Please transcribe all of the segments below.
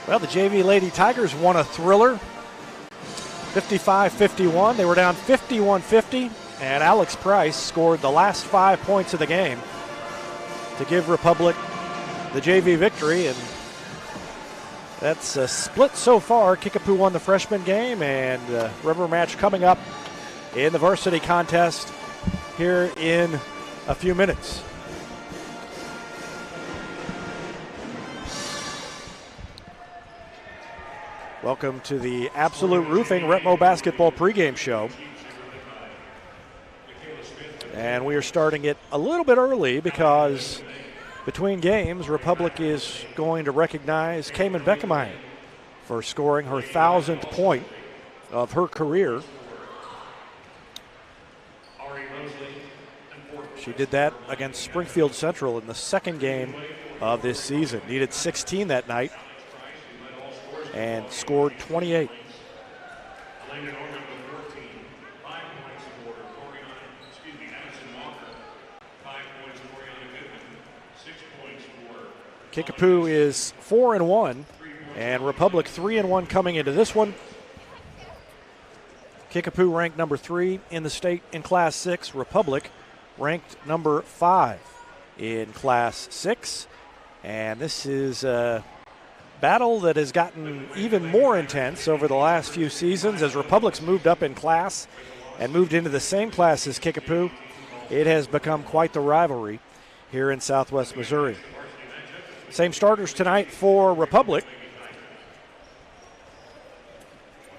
Well, the JV Lady Tigers won a thriller, 55-51. They were down 51-50, and Alex Price scored the last 5 points of the game to give Republic the JV victory, and that's a split so far. Kickapoo won the freshman game, and rubber match coming up in the varsity contest here in a few minutes. Welcome to the Absolute Roofing Retmo Basketball pregame show. And we are starting it a little bit early because between games, Republic is going to recognize Cayman Beckemeyer for scoring her 1,000th point of her career. She did that against Springfield Central in the second game of this season. Needed 16 that night and scored 28. Kickapoo is 4-1, and Republic 3-1 coming into this one. Kickapoo ranked number 3 in the state in Class 6. Republic ranked number 5 in Class 6. And this is a battle that has gotten even more intense over the last few seasons as Republic's moved up in class and moved into the same class as Kickapoo. It has become quite the rivalry here in Southwest Missouri. Same starters tonight for Republic.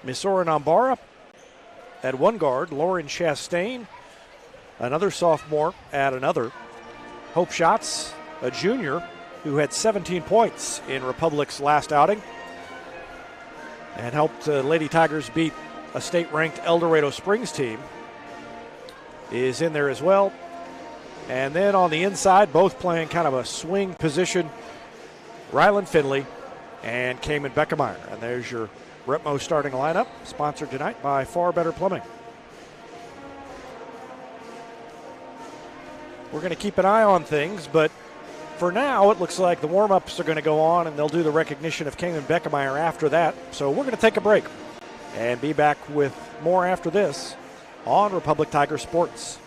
Misora Nambara at one guard. Lauren Chastain, another sophomore, at another. Hope Schatz, a junior, who had 17 points in Republic's last outing and helped Lady Tigers beat a state-ranked El Dorado Springs team, is in there as well. And then on the inside, both playing kind of a swing position, Rylan Finley and Cayman Beckemeyer. And there's your Retmo starting lineup, sponsored tonight by Far Better Plumbing. We're going to keep an eye on things, but for now, it looks like the warm-ups are going to go on, and they'll do the recognition of Cayman Beckemeyer after that. So we're going to take a break and be back with more after this on Republic Tiger Sports.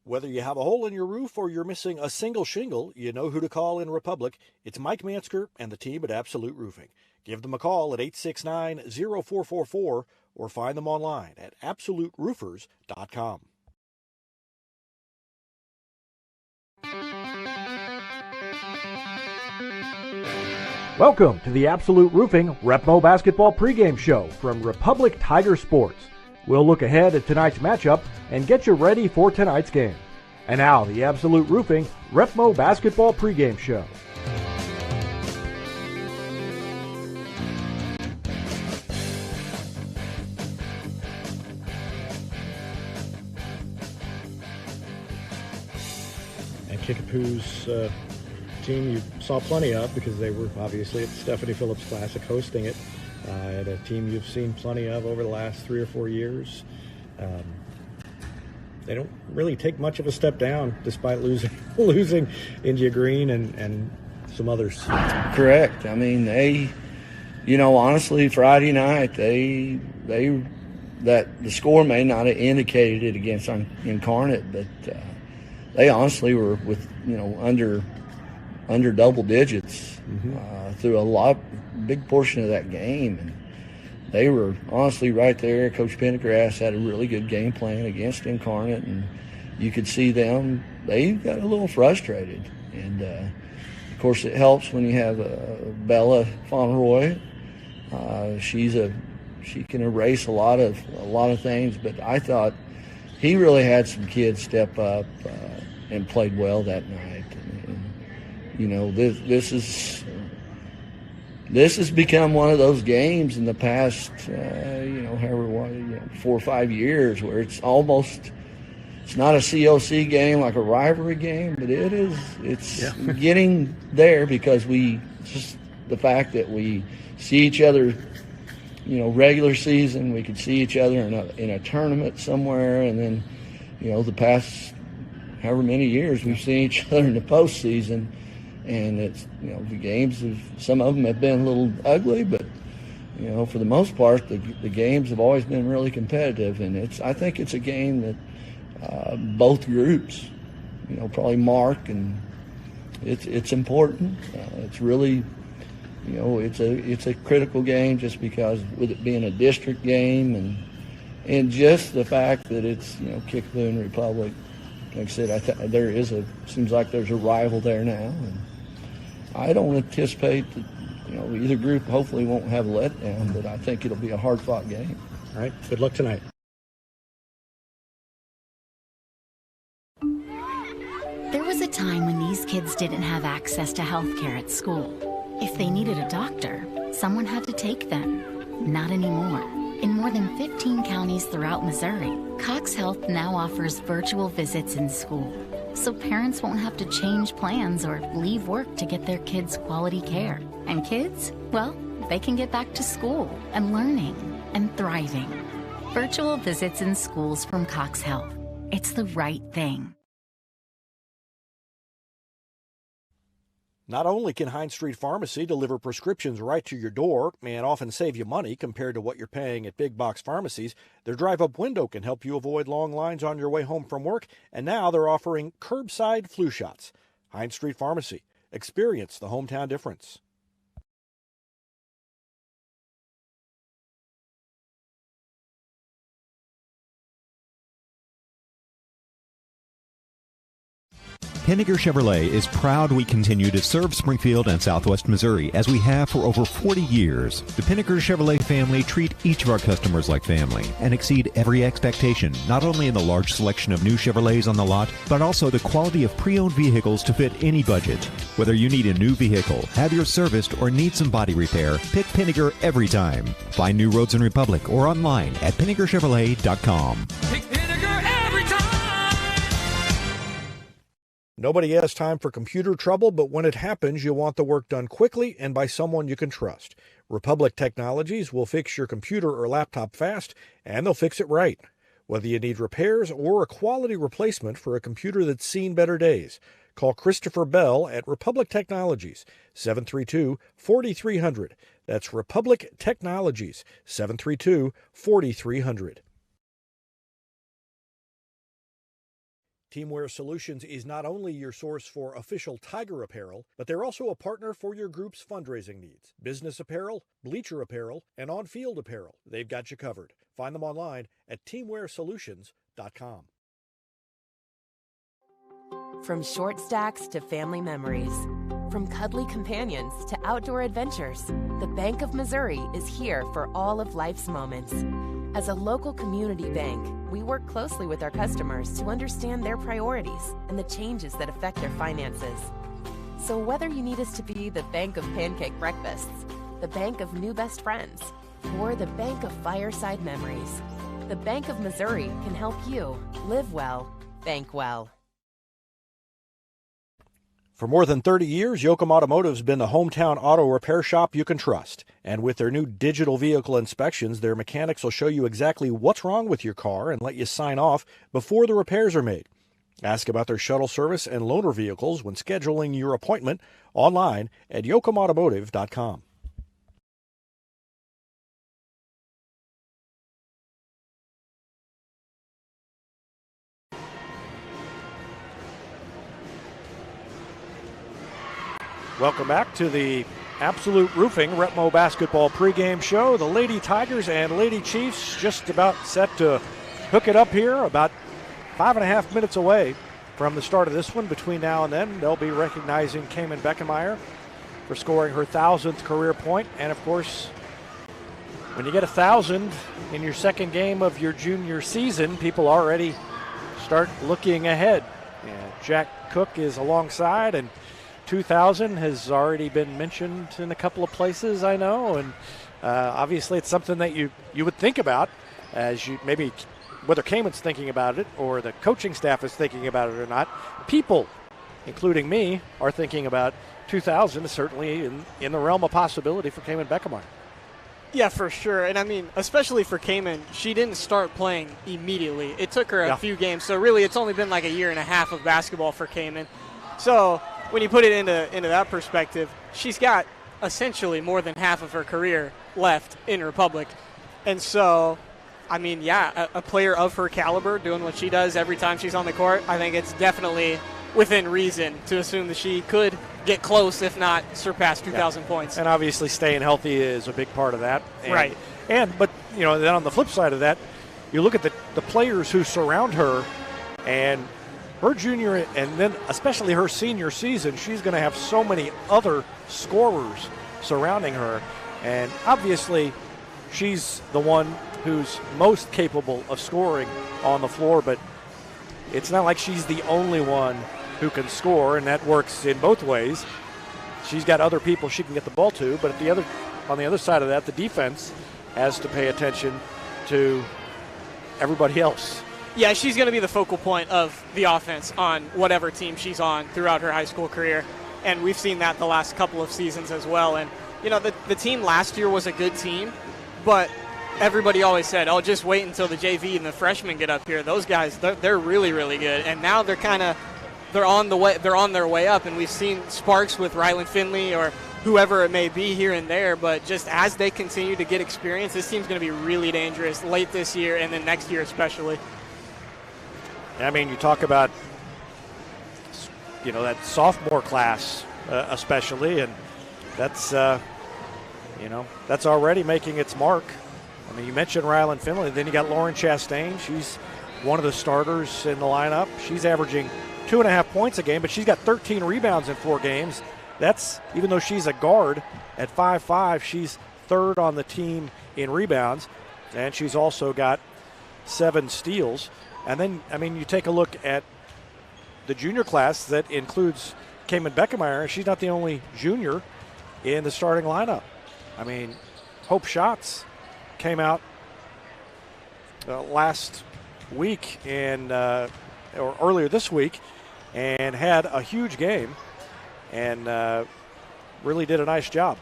Whether you have a hole in your roof or you're missing a single shingle, you know who to call in Republic. It's Mike Mansker and the team at Absolute Roofing. Give them a call at 869-0444 or find them online at absoluteroofers.com. Welcome to the Absolute Roofing Retmo Basketball pregame show from Republic Tiger Sports. We'll look ahead at tonight's matchup and get you ready for tonight's game. And now, the Absolute Roofing Retmo Basketball pregame show. And Kickapoo's team you saw plenty of because they were obviously at the Stephanie Phillips Classic hosting it. At a team you've seen plenty of over the last 3 or 4 years. They don't really take much of a step down despite losing India Green and some others. Correct. I mean, honestly, Friday night, that the score may not have indicated it against Incarnate, but they honestly were with, under double digits through a big portion of that game. And they were honestly right there. Coach Pendergrass had a really good game plan against Incarnate, and you could see they got a little frustrated. And, of course, it helps when you have Bella Fauneroy. She can erase a lot of things, but I thought he really had some kids step up and played well that night. And this has become one of those games in the past, 4 or 5 years where it's not a COC game like a rivalry game, but it's getting there because the fact that we see each other, regular season, we could see each other in a tournament somewhere, and then, the past however many years we've seen each other in the postseason. And it's, the games, some of them have been a little ugly, but, for the most part, the games have always been really competitive. And I think it's a game that both groups, probably mark, and it's important. It's really, it's a critical game just because with it being a district game and just the fact that it's, Kickapoo and Republic. Like I said, seems like there's a rival there now. And I don't anticipate that, either group hopefully won't have a letdown, but I think it'll be a hard-fought game. All right, good luck tonight. There was a time when these kids didn't have access to health care at school. If they needed a doctor, someone had to take them. Not anymore. In more than 15 counties throughout Missouri, Cox Health now offers virtual visits in school, so parents won't have to change plans or leave work to get their kids quality care. And kids, well, they can get back to school and learning and thriving. Virtual visits in schools from Cox Health. It's the right thing. Not only can Hines Street Pharmacy deliver prescriptions right to your door and often save you money compared to what you're paying at big box pharmacies, their drive-up window can help you avoid long lines on your way home from work, and now they're offering curbside flu shots. Hines Street Pharmacy. Experience the hometown difference. Pinniger Chevrolet is proud we continue to serve Springfield and Southwest Missouri as we have for over 40 years. The Pinniger Chevrolet family treat each of our customers like family and exceed every expectation, not only in the large selection of new Chevrolets on the lot, but also the quality of pre-owned vehicles to fit any budget. Whether you need a new vehicle, have yours serviced, or need some body repair, pick Pinniger every time. Find new roads in Republic or online at PinnigerChevrolet.com. Pick Pinniger every time! Nobody has time for computer trouble, but when it happens, you want the work done quickly and by someone you can trust. Republic Technologies will fix your computer or laptop fast, and they'll fix it right. Whether you need repairs or a quality replacement for a computer that's seen better days, call Christopher Bell at Republic Technologies, 732-4300. That's Republic Technologies, 732-4300. Teamwear Solutions is not only your source for official Tiger apparel, but they're also a partner for your group's fundraising needs. Business apparel, bleacher apparel, and on-field apparel. They've got you covered. Find them online at teamwearsolutions.com. From short stacks to family memories, from cuddly companions to outdoor adventures, the Bank of Missouri is here for all of life's moments. As a local community bank, we work closely with our customers to understand their priorities and the changes that affect their finances. So whether you need us to be the bank of pancake breakfasts, the bank of new best friends, or the bank of fireside memories, the Bank of Missouri can help you live well, bank well. For more than 30 years, Yoakum Automotive's been the hometown auto repair shop you can trust. And with their new digital vehicle inspections, their mechanics will show you exactly what's wrong with your car and let you sign off before the repairs are made. Ask about their shuttle service and loaner vehicles when scheduling your appointment online at yoakumautomotive.com. Welcome back to the Absolute Roofing Retmo Basketball pregame show. The Lady Tigers and Lady Chiefs just about set to hook it up here, about 5.5 minutes away from the start of this one. Between now and then, they'll be recognizing Cayman Beckenmeyer for scoring her 1,000th career point. And, of course, when you get 1,000 in your second game of your junior season, people already start looking ahead. And Jack Cook is alongside, and 2,000 has already been mentioned in a couple of places, I know, and obviously it's something that you would think about as you maybe, whether Cayman's thinking about it or the coaching staff is thinking about it or not, people, including me, are thinking about 2,000, certainly in the realm of possibility for Cayman Beckenmeyer. Yeah, for sure. And I mean, especially for Cayman, she didn't start playing immediately. It took her a few games, so really it's only been like a year and a half of basketball for Cayman. So when you put it into that perspective, she's got essentially more than half of her career left in Republic. And so, I mean, yeah, a player of her caliber doing what she does every time she's on the court, I think it's definitely within reason to assume that she could get close, if not surpass 2,000 points. And obviously staying healthy is a big part of that. And, right. But, you know, then on the flip side of that, you look at the players who surround her, and her junior and then especially her senior season, she's going to have so many other scorers surrounding her. And obviously she's the one who's most capable of scoring on the floor, but it's not like she's the only one who can score, and that works in both ways. She's got other people she can get the ball to, but on the other side of that, the defense has to pay attention to everybody else. Yeah, she's going to be the focal point of the offense on whatever team she's on throughout her high school career, and we've seen that the last couple of seasons as well. And, you know, the team last year was a good team, but everybody always said, oh, just wait until the JV and the freshmen get up here. Those guys, they're really, really good. And now they're on their way up, and we've seen sparks with Rylan Finley or whoever it may be here and there, but just as they continue to get experience, this team's going to be really dangerous late this year and then next year especially. I mean, you talk about, you know, that sophomore class especially, and that's, you know, that's already making its mark. I mean, you mentioned Rylan Finley, then you got Lauren Chastain. She's one of the starters in the lineup. She's averaging 2.5 points a game, but she's got 13 rebounds in 4 games. That's, even though she's a guard at 5'5", she's third on the team in rebounds, and she's also got 7 steals. And then, I mean, you take a look at the junior class that includes Cayman Beckemeyer. She's not the only junior in the starting lineup. I mean, Hope Schatz came out last week or earlier this week and had a huge game and really did a nice job.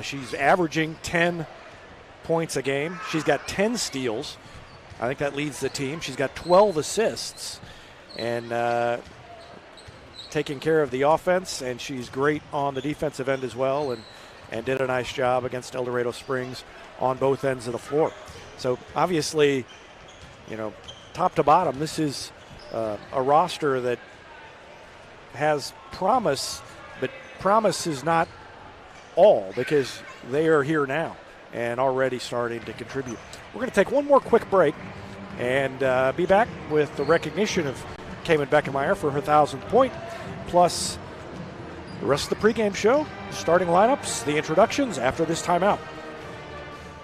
She's averaging 10 points a game. She's got 10 steals. I think that leads the team. She's got 12 assists and taking care of the offense, and she's great on the defensive end as well, and did a nice job against El Dorado Springs on both ends of the floor. So obviously, you know, top to bottom, this is a roster that has promise, but promise is not all, because they are here now and already starting to contribute. We're going to take one more quick break and be back with the recognition of Cayman Beckemeyer for her 1,000th point, plus the rest of the pregame show, starting lineups, the introductions after this timeout.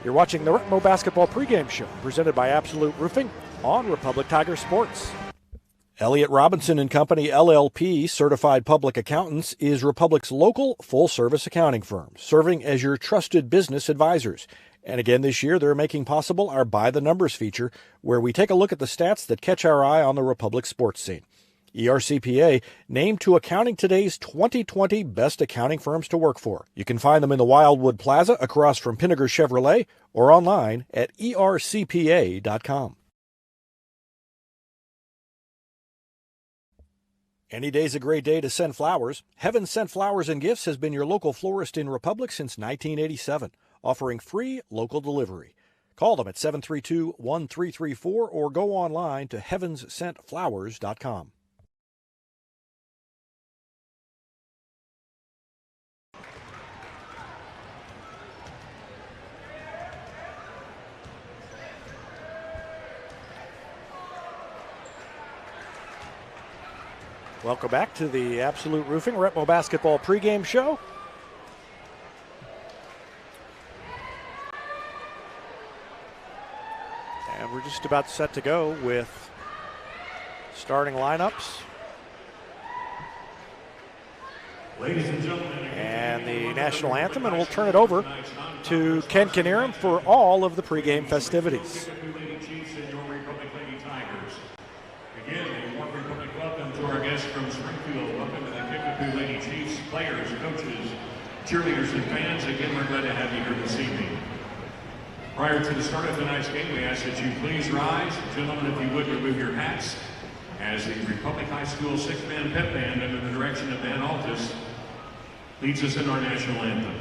You're watching the Retmo Basketball pregame show presented by Absolute Roofing on Republic Tiger Sports. Elliott Robinson and Company, LLP, Certified Public Accountants, is Republic's local full-service accounting firm, serving as your trusted business advisors. And again this year, they're making possible our By the Numbers feature, where we take a look at the stats that catch our eye on the Republic sports scene. ERCPA named to Accounting Today's 2020 Best Accounting Firms to Work For. You can find them in the Wildwood Plaza across from Pinnaker Chevrolet or online at ercpa.com. Any day's a great day to send flowers. Heaven Sent Flowers and Gifts has been your local florist in Republic since 1987, offering free local delivery. Call them at 732-1334 or go online to heavenssentflowers.com. Welcome back to the Absolute Roofing Retmo Basketball pregame show. And we're just about set to go with starting lineups. Ladies and gentlemen, and the national anthem, and we'll turn it over to Ken Knierim for all of the pregame festivities. Again, a warm Republic welcome to our guests from Springfield. Welcome to the Kickapoo Lady Chiefs, players, coaches, cheerleaders, and fans. Again, we're glad to have you here this evening. Prior to the start of tonight's game, we ask that you please rise. Gentlemen, if you would, remove your hats as the Republic High School six-man pep band under the direction of Dan Altus leads us in our national anthem.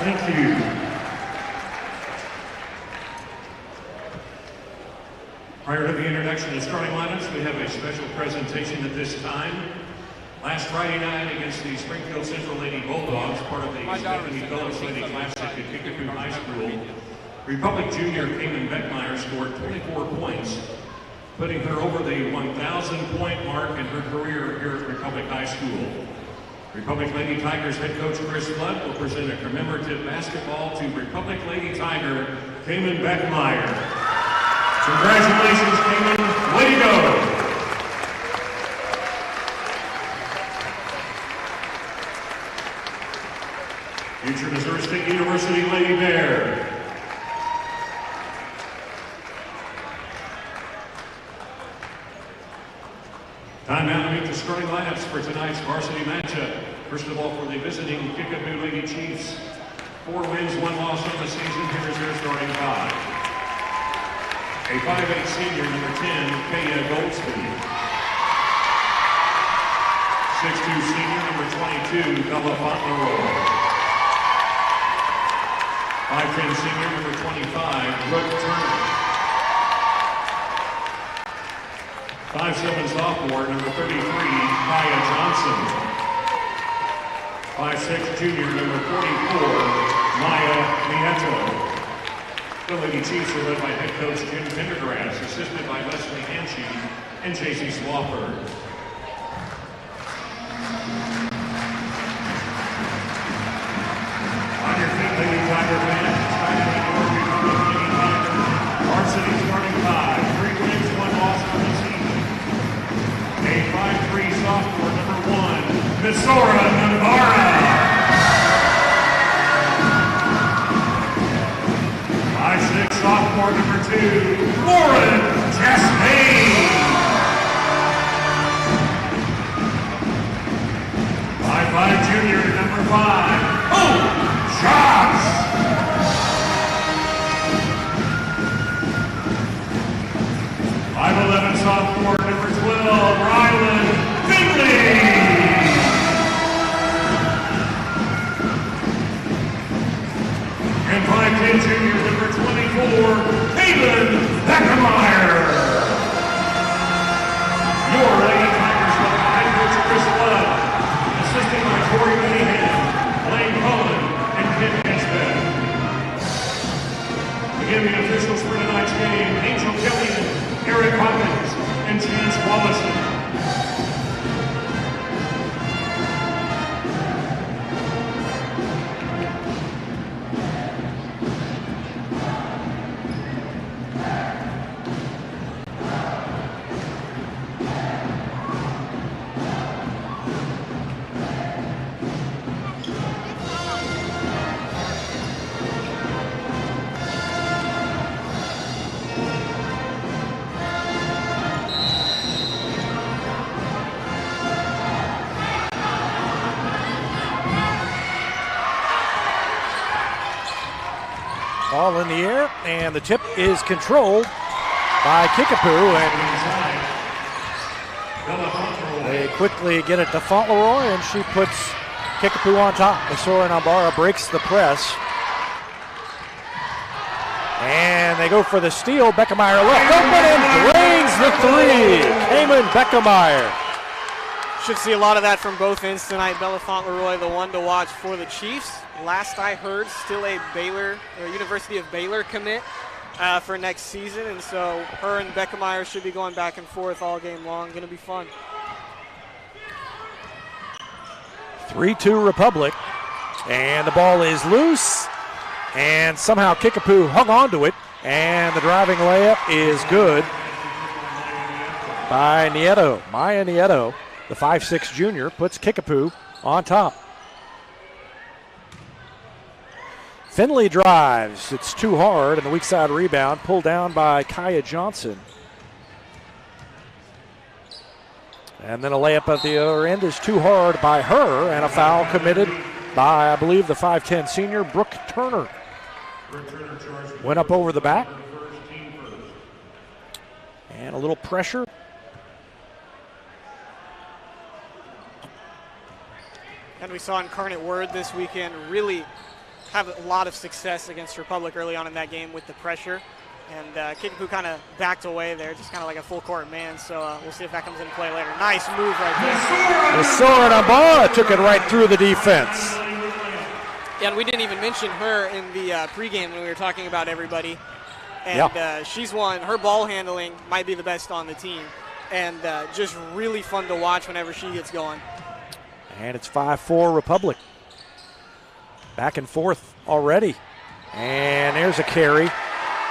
Thank you. Prior to the introduction of starting lineups, we have a special presentation at this time. Last Friday night against the Springfield Central Lady Bulldogs, part of the Stephanie Phillips Lady Classic at Kickapoo High School, Republic Junior Caitlin Beckmeyer scored 24 points, putting her over the 1,000-point mark in her career here at Republic High School. Republic Lady Tigers head coach Chris Flood will present a commemorative basketball to Republic Lady Tiger, Caitlin Beckmeyer. Congratulations, Caitlin. Way to go. Future Missouri State University Lady Bear. Time now to meet the starting lineups for tonight's varsity matchup. First of all, for the visiting Kickapoo Lady Chiefs, 4 wins, 1 loss on the season. Here is their starting 5. A 5'8" senior, number 10, Kaya Goldsby. 6'2" senior, number 22, Bella Fauntleroy. 5'10" senior, number 25, Brooke Turner. 5'7" sophomore, number 33, Kaya Johnson. 5'6" junior, number 44, Maya Nieto. The Lady Chiefs are led by head coach Jim Pendergrass, assisted by Leslie Hanshy and J.C. Swafford. On your feet, Lady Tiger fans, it's time to meet your Republic Lady Tiger. Varsity starting 5, 3 wins, 1 loss on the season. A 5'3" sophomore, number 1, Misora Navarra. 5'6" sophomore, number 2, Lauren Chastain. 5'5" junior, number 5, Hope Shots. 5'11" sophomore, number 12, Rylan Finley. 5'10" junior, number 24, Caitlin Beckmeyer. Your Lady Tigers led by head coach Chris Flood, assisted by Tori Mayhem, Blaine Cullen, and Kim Nesbitt. Again, the officials for tonight's game, Angel Killian, Eric Hawkins, and Chance Wallison. Ball in the air, and the tip is controlled by Kickapoo. And They quickly get it to Fauntleroy, and she puts Kickapoo on top. Masora Nambara breaks the press. And they go for the steal. Beckemeyer left open and drains the three. Cayman Beckemeyer. Should see a lot of that from both ends tonight. Bella Fauntleroy, the one to watch for the Chiefs. Last I heard, still a Baylor or University of Baylor commit for next season, and so her and Beckemeyer should be going back and forth all game long. Going to be fun. 3-2 Republic, and the ball is loose, and somehow Kickapoo hung on to it, and the driving layup is good by Nieto. Maya Nieto, the 5'6 junior, puts Kickapoo on top. Finley drives. It's too hard, and the weak side rebound pulled down by Kaya Johnson. And then a layup at the other end is too hard by her, and a foul committed by, I believe, the 5'10 senior, Brooke Turner. Went up over the back. And a little pressure. And we saw Incarnate Word this weekend really have a lot of success against Republic early on in that game with the pressure. And Kickapoo kind of backed away there, just kind of like a full court man. So we'll see if that comes into play later. Nice move right there. Masora Nambara took it right through the defense. Yeah, and we didn't even mention her in the pregame when we were talking about everybody. And she's one, her ball handling might be the best on the team. And just really fun to watch whenever she gets going. And it's 5-4 Republic. Back and forth already. And there's a carry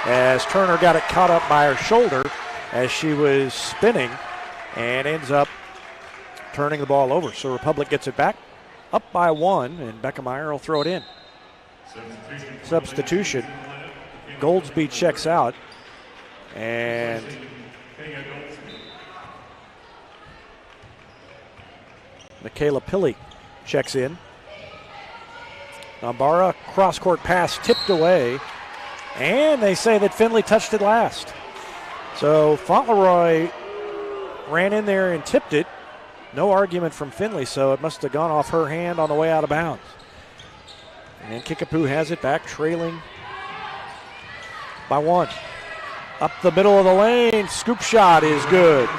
as Turner got it caught up by her shoulder as she was spinning and ends up turning the ball over. So Republic gets it back, up by one, and Beckemeyer will throw it in. Substitution. Goldsby checks out, and Michaela Pilley checks in. Nambara, cross-court pass tipped away, and they say that Finley touched it last. So Fauntleroy ran in there and tipped it. No argument from Finley, so it must have gone off her hand on the way out of bounds. And Kickapoo has it back, trailing by one. Up the middle of the lane, scoop shot is good.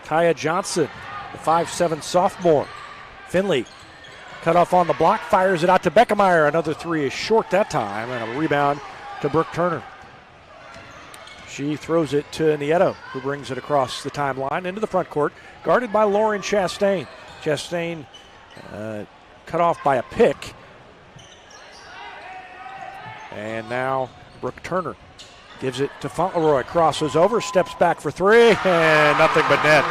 Kaya Johnson, the 5'7 sophomore. Finley cut off on the block, fires it out to Beckemeyer. Another three is short that time, and a rebound to Brooke Turner. She throws it to Nieto, who brings it across the timeline into the front court, guarded by Lauren Chastain. Chastain cut off by a pick. And now Brooke Turner gives it to Fauntleroy, crosses over, steps back for three, and nothing but net.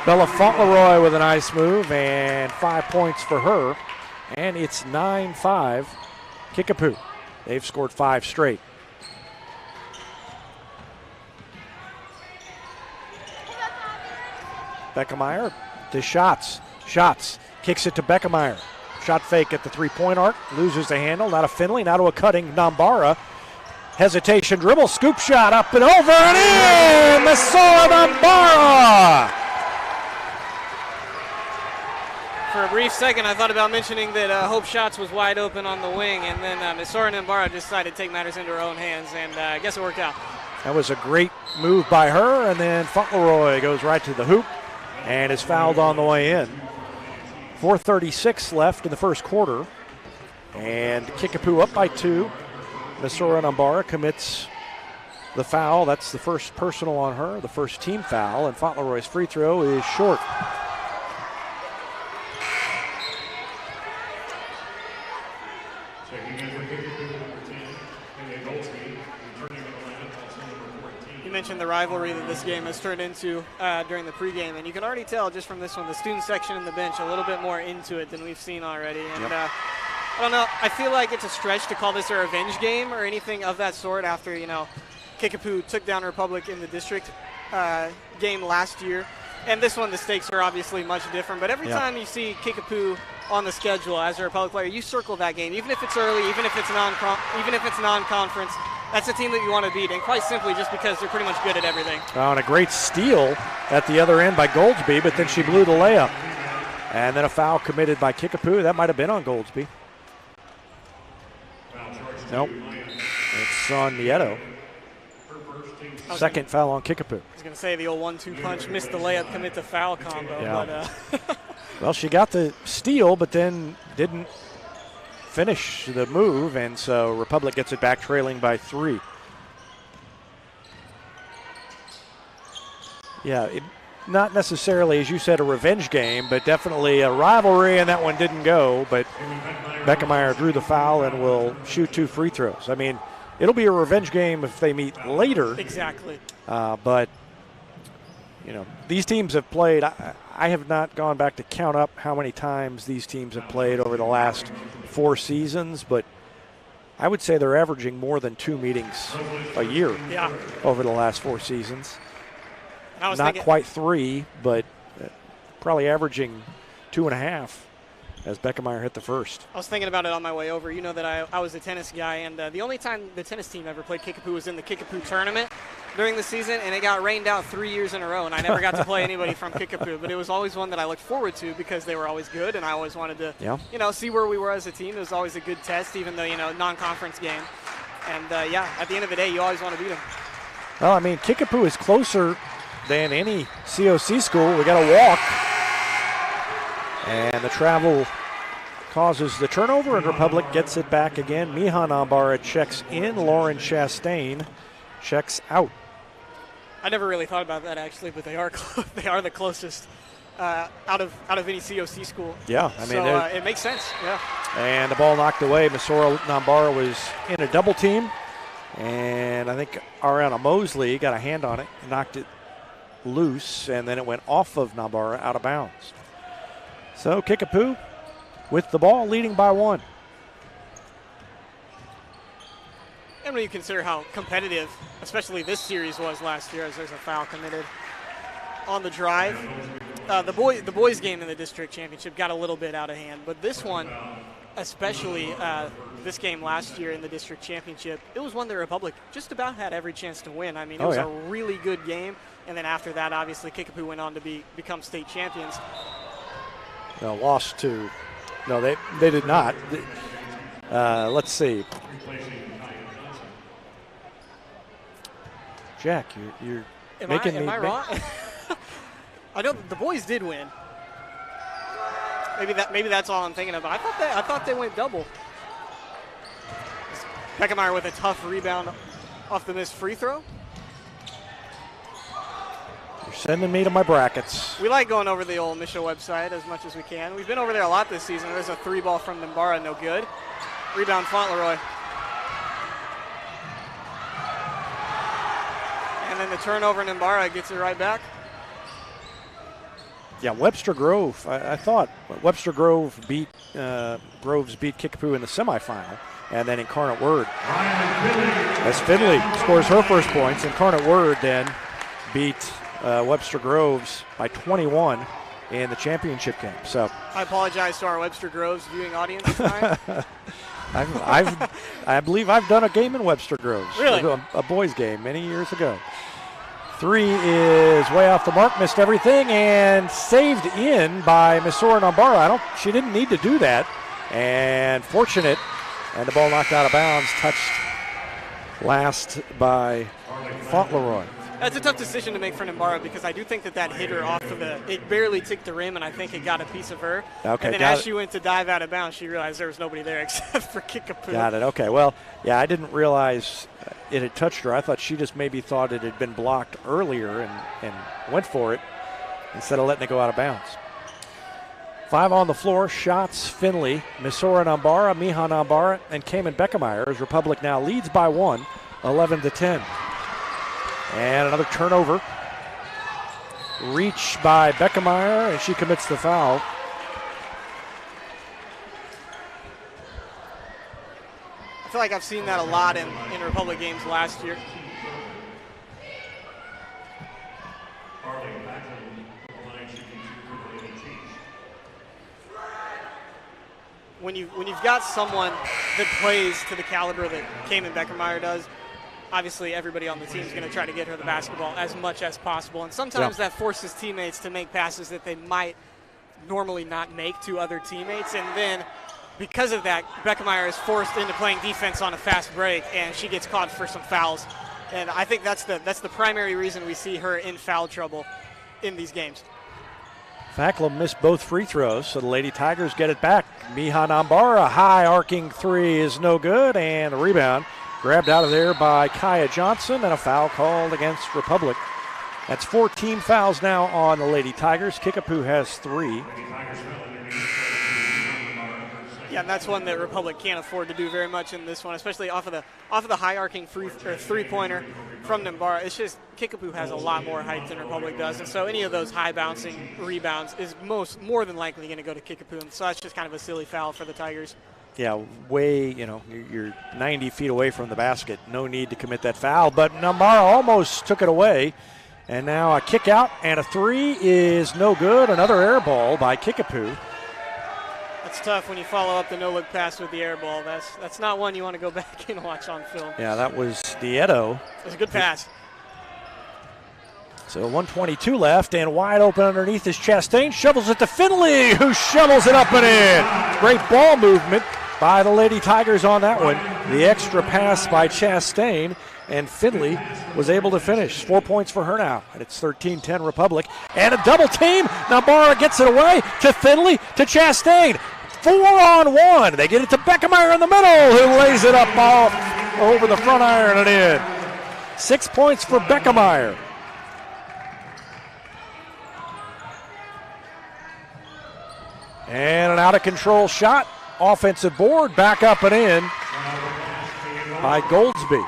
Bella Fauntleroy with a nice move, and 5 points for her. And it's 9-5 Kickapoo. They've scored 5 straight. Beckemeyer to shots. Kicks it to Beckemeyer. Shot fake at the three-point arc. Loses the handle. Now to Finley. Now to a cutting Nambara. Hesitation dribble. Scoop shot up and over and in. Masora Nambara. For a brief second, I thought about mentioning that Hope Shots was wide open on the wing, and then Masora Nambara decided to take matters into her own hands, and I guess it worked out. That was a great move by her, and then Fauntleroy goes right to the hoop and is fouled on the way in. 4:36 left in the first quarter, and Kickapoo up by 2. Masora Nambara commits the foul. That's the first personal on her, the first team foul, and Fauntleroy's free throw is short. You mentioned the rivalry that this game has turned into during the pregame, and you can already tell just from this one, the student section and the bench a little bit more into it than we've seen already. And I don't know, I feel like it's a stretch to call this a revenge game or anything of that sort after, Kickapoo took down Republic in the district game last year. And this one, the stakes are obviously much different. But every time you see Kickapoo on the schedule as a Republic player, you circle that game, even if it's early, even if it's non-conference. that's a team that you want to beat, and quite simply just because they're pretty much good at everything. And a great steal at the other end by Goldsby, but then she blew the layup. And then a foul committed by Kickapoo. That might have been on Goldsby. Nope. It's on Nieto. Second foul on Kickapoo. I was going to say the old 1-2 punch, missed the layup, commit the foul combo. Yeah. But, well, she got the steal, but then didn't finish the move, and so Republic gets it back trailing by 3. Yeah, not necessarily, as you said, a revenge game, but definitely a rivalry, and that one didn't go. But Beckemeyer drew the foul and will shoot 2 free throws. I mean, it'll be a revenge game if they meet later. Exactly. But, you know, these teams have played. I have not gone back to count up how many times these teams have played over the last 4 seasons, but I would say they're averaging more than 2 meetings a year over the last 4 seasons. Not quite 3, but probably averaging 2.5 as Beckemeyer hit the first. I was thinking about it on my way over. You know that I was a tennis guy, and the only time the tennis team ever played Kickapoo was in the Kickapoo tournament during the season, and it got rained out 3 years in a row, and I never got to play anybody from Kickapoo, but it was always one that I looked forward to because they were always good, and I always wanted to, you know, see where we were as a team. It was always a good test, even though, you know, non-conference game. And, at the end of the day, you always want to beat them. Well, I mean, Kickapoo is closer than any COC school. We got a walk, and the travel causes the turnover, and Republic gets it back again. Mihan Ambara checks in. Lauren Chastain checks out. I never really thought about that actually, but they are the closest out of any COC school. Yeah, I mean, so it makes sense. Yeah. And the ball knocked away. Misora Nambara was in a double team, and I think Ariana Mosley got a hand on it, knocked it loose, and then it went off of Nambara out of bounds. So Kickapoo with the ball, leading by 1. And when you consider how competitive, especially this series was last year, as there's a foul committed on the drive. The boys' game in the district championship got a little bit out of hand, but this one, especially this game last year in the district championship, it was one the Republic just about had every chance to win. I mean, it was a really good game, and then after that, obviously, Kickapoo went on to become state champions. No, lost to. No, they did not. Let's see. Jack, you're making me. Am I wrong? I know the boys did win. Maybe that's all I'm thinking of. But I thought they went double. Beckemeyer with a tough rebound off the missed free throw. You're sending me to my brackets. We like going over the old Misha website as much as we can. We've been over there a lot this season. There's a 3-ball from Nambara, no good. Rebound Fauntleroy. And then the turnover, Nambara gets it right back. Yeah, Webster Grove. I thought Webster Grove Groves beat Kickapoo in the semifinal, and then Incarnate Word. As Finley scores her first points, Incarnate Word then beat Webster Groves by 21 in the championship game. So I apologize to our Webster Groves viewing audience tonight. I believe I've done a game in Webster Groves. Really? A boys game many years ago. 3 is way off the mark, missed everything, and saved in by Misora Nambara. She didn't need to do that, and fortunate, and the ball knocked out of bounds, touched last by Fauntleroy. That's a tough decision to make for Nambara because I do think that hit her off of it barely ticked the rim, and I think it got a piece of her. Okay, and then as she went to dive out of bounds, she realized there was nobody there except for Kickapoo. Got it. Okay. Well, yeah, I didn't realize it had touched her. I thought she just maybe thought it had been blocked earlier and went for it instead of letting it go out of bounds. 5 on the floor. Shots Finley, Misora Nambara, Mihan Nambara, and Cayman Beckemeyer as Republic now leads by 1, 11-10. And another turnover. Reach by Beckemeyer, and she commits the foul. I feel like I've seen that a lot in Republic games last year. When you've got someone that plays to the caliber that Cayman Beckemeyer does, obviously everybody on the team is going to try to get her the basketball as much as possible. And sometimes that forces teammates to make passes that they might normally not make to other teammates. And then because of that, Beckemeyer is forced into playing defense on a fast break, and she gets caught for some fouls. And I think that's the primary reason we see her in foul trouble in these games. Facklam missed both free throws, so the Lady Tigers get it back. Miha Nambara, a high arcing three is no good, and a rebound grabbed out of there by Kaya Johnson, and a foul called against Republic. That's 14 fouls now on the Lady Tigers. Kickapoo has 3. Yeah, and that's one that Republic can't afford to do very much in this one, especially off of the high arcing three-pointer from Nambara. It's just Kickapoo has a lot more height than Republic does, and so any of those high bouncing rebounds is more than likely going to go to Kickapoo, and so that's just kind of a silly foul for the Tigers. Yeah, you're 90 feet away from the basket. No need to commit that foul, but Nambara almost took it away. And now a kick out and a 3 is no good. Another air ball by Kickapoo. That's tough when you follow up the no-look pass with the air ball. That's not one you want to go back and watch on film. Yeah, that was Dieto. It was a good pass. So 1:22 left, and wide open underneath is Chastain. Shovels it to Finley, who shovels it up and in. Great ball movement by the Lady Tigers on that one. The extra pass by Chastain, and Finley was able to finish. 4 points for her now, and it's 13-10 Republic. And a double team. Nambara gets it away to Finley, to Chastain. 4-on-1. They get it to Beckemeyer in the middle, who lays it up off over the front iron and in. 6 points for Beckemeyer. And an out-of-control shot. Offensive board, back up and in by Goldsby.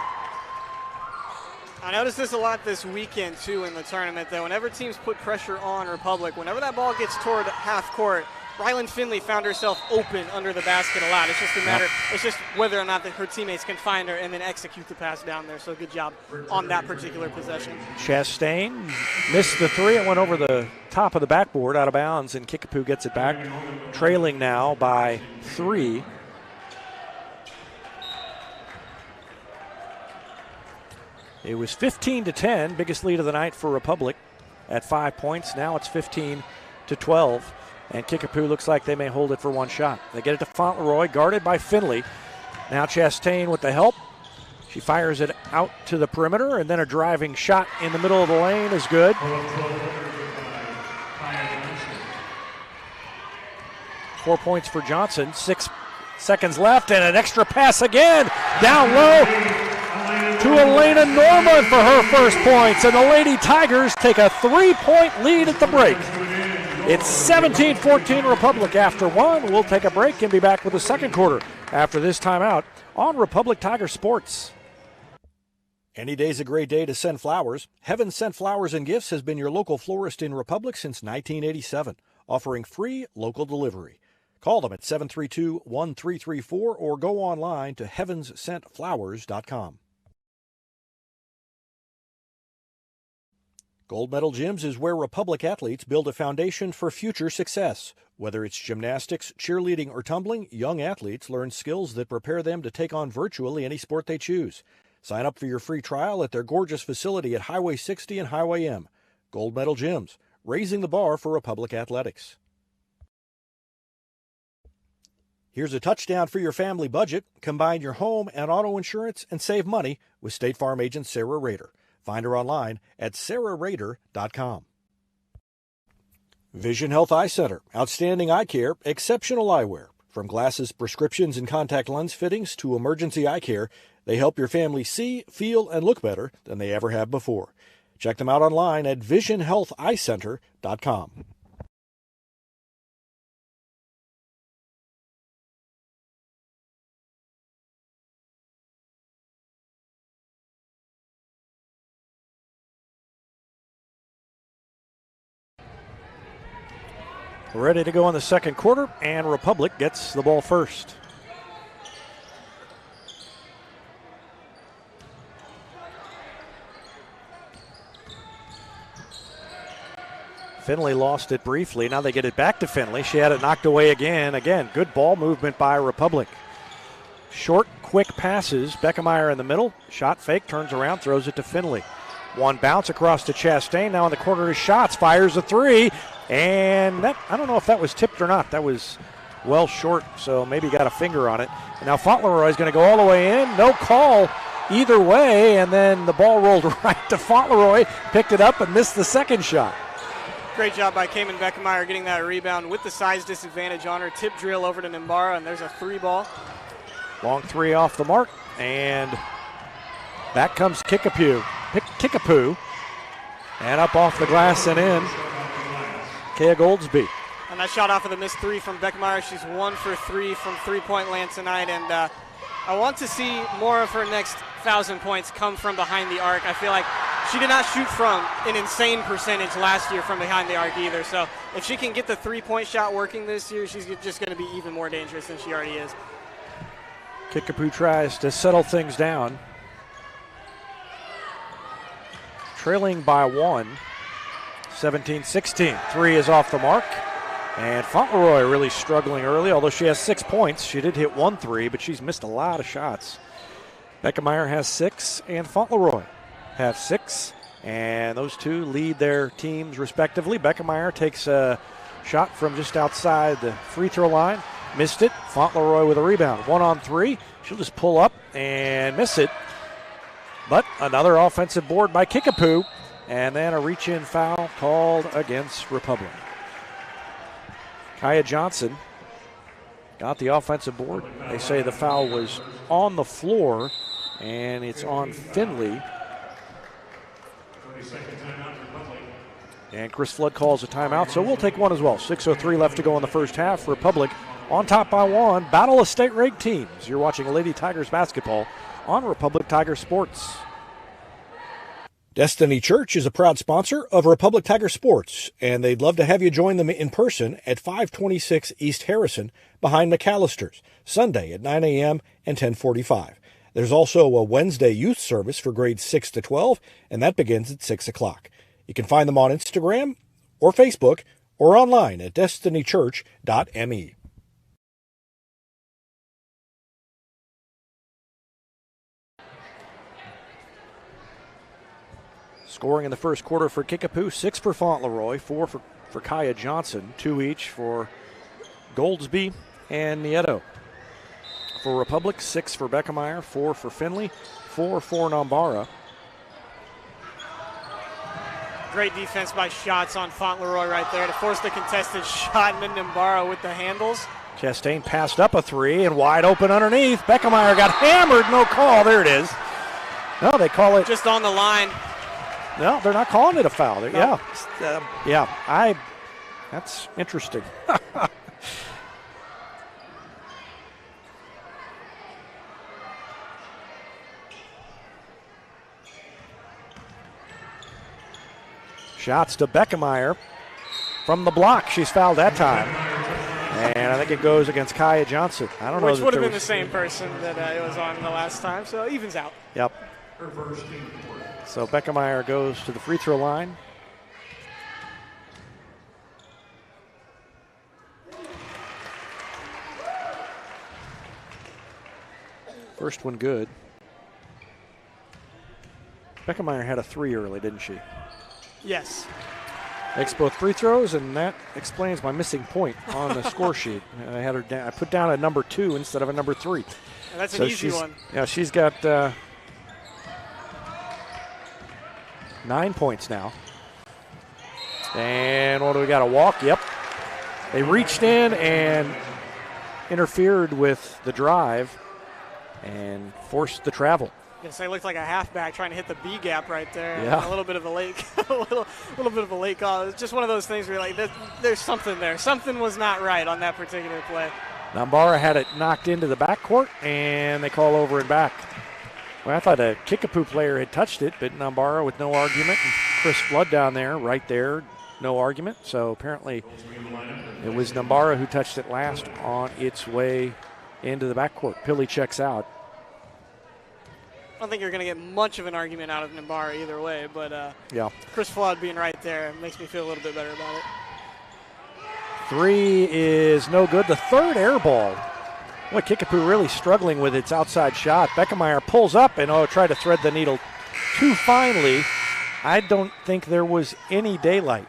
I noticed this a lot this weekend, too, in the tournament, that whenever teams put pressure on Republic, whenever that ball gets toward half court, Ryland Finley found herself open under the basket a lot. It's just a matter, it's just whether or not that her teammates can find her and then execute the pass down there. So good job on that particular possession. Chastain missed the 3. It went over the top of the backboard, out of bounds, and Kickapoo gets it back, trailing now by 3. It was 15-10, biggest lead of the night for Republic at 5 points. Now it's 15-12. And Kickapoo looks like they may hold it for one shot. They get it to Fauntleroy, guarded by Finley. Now Chastain with the help. She fires it out to the perimeter, and then a driving shot in the middle of the lane is good. 4 points for Johnson. 6 seconds left, and an extra pass again. Down low to Elena Norman for her first points, and the Lady Tigers take a 3-point lead at the break. It's 17-14 Republic after 1. We'll take a break and be back with the second quarter after this timeout on Republic Tiger Sports. Any day's a great day to send flowers. Heaven Sent Flowers and Gifts has been your local florist in Republic since 1987, offering free local delivery. Call them at 732-1334 or go online to heavenssentflowers.com. Gold Medal Gyms is where Republic athletes build a foundation for future success. Whether it's gymnastics, cheerleading, or tumbling, young athletes learn skills that prepare them to take on virtually any sport they choose. Sign up for your free trial at their gorgeous facility at Highway 60 and Highway M. Gold Medal Gyms, raising the bar for Republic athletics. Here's a touchdown for your family budget. Combine your home and auto insurance and save money with State Farm agent Sarah Rader. Find her online at sarahrader.com. Vision Health Eye Center. Outstanding eye care, exceptional eyewear. From glasses, prescriptions, and contact lens fittings to emergency eye care, they help your family see, feel, and look better than they ever have before. Check them out online at visionhealtheyecenter.com. Ready to go in the second quarter, and Republic gets the ball first. Finley lost it briefly. Now they get it back to Finley. She had it knocked away again. Again, good ball movement by Republic. Short, quick passes. Beckemeyer in the middle. Shot fake, turns around, throws it to Finley. One bounce across to Chastain. Now in the corner to Shots. Fires a three. And that, I don't know if that was tipped or not. That was well short, so maybe got a finger on it. And now Fauntleroy is going to go all the way in. No call either way. And then the ball rolled right to Fauntleroy. Picked it up and missed the second shot. Great job by Cayman Beckemeyer getting that rebound with the size disadvantage on her. Tip drill over to Nimbara, and there's a 3-ball. Long three off the mark, and back comes Kickapoo. And up off the glass and in, Kea Goldsby. And that shot off of the missed three from Beckemeyer. She's 1 for 3 from three-point land tonight, and I want to see more of her next 1,000 points come from behind the arc. I feel like she did not shoot from an insane percentage last year from behind the arc either. So if she can get the three-point shot working this year, she's just going to be even more dangerous than she already is. Kickapoo tries to settle things down. Trailing by 1, 17-16. Three is off the mark. And Fauntleroy really struggling early, although she has 6 points. She did hit 1 3, but she's missed a lot of shots. Beckemeyer has 6, and Fauntleroy have 6. And those two lead their teams respectively. Beckemeyer takes a shot from just outside the free throw line. Missed it. Fauntleroy with a rebound. 1 on 3. She'll just pull up and miss it. But another offensive board by Kickapoo. And then a reach-in foul called against Republic. Kaya Johnson got the offensive board. They say the foul was on the floor, and it's on Finley. And Chris Flood calls a timeout, so we'll take one as well. 6:03 left to go in the first half. Republic on top by 1. Battle of state-ranked teams. You're watching Lady Tigers basketball on Republic Tiger Sports. Destiny Church is a proud sponsor of Republic Tiger Sports, and they'd love to have you join them in person at 526 East Harrison behind McAllister's, Sunday at 9 a.m. and 10:45. There's also a Wednesday youth service for grades 6 to 12, and that begins at 6 o'clock. You can find them on Instagram or Facebook or online at destinychurch.me. Scoring in the first quarter for Kickapoo, 6 for Fauntleroy, 4 for Kaya Johnson, 2 each for Goldsby and Nieto. For Republic, 6 for Beckemeyer, 4 for Finley, 4 for Nambara. Great defense by Shots on Fauntleroy right there to force the contested shot, and then Nambara with the handles. Chastain passed up a 3 and wide open underneath. Beckemeyer got hammered, no call. There it is. No, they call it. Just on the line. No, they're not calling it a foul. No. That's interesting. Shots to Beckemeyer from the block. She's fouled that time. And I think it goes against Kaya Johnson. I don't know. Which would have been the same person that it was on the last time, so it evens out. Yep. So Beckemeyer goes to the free throw line. First one good. Beckemeyer had a 3 early, didn't she? Yes. Makes both free throws, and that explains my missing point on the score sheet. I had her down. I put down a number 2 instead of a number 3. And that's an easy one. Yeah, she's got 9 points now. And what do we got? A walk? Yep. They reached in and interfered with the drive and forced the travel. Yes, I looked like a halfback trying to hit the B gap right there. Yeah. A little bit of a late, a little bit of a late call. It's just one of those things where you're like, there's something there. Something was not right on that particular play. Nambara had it knocked into the backcourt, and they call over and back. Well, I thought a Kickapoo player had touched it, but Nambara with no argument. And Chris Flood down there, right there, no argument. So apparently it was Nambara who touched it last on its way into the backcourt. Pilley checks out. I don't think you're going to get much of an argument out of Nambara either way, but yeah, Chris Flood being right there makes me feel a little bit better about it. 3 is no good. The third air ball Boy, Kickapoo really struggling with its outside shot. Beckemeyer pulls up and tried to thread the needle too finely. I don't think there was any daylight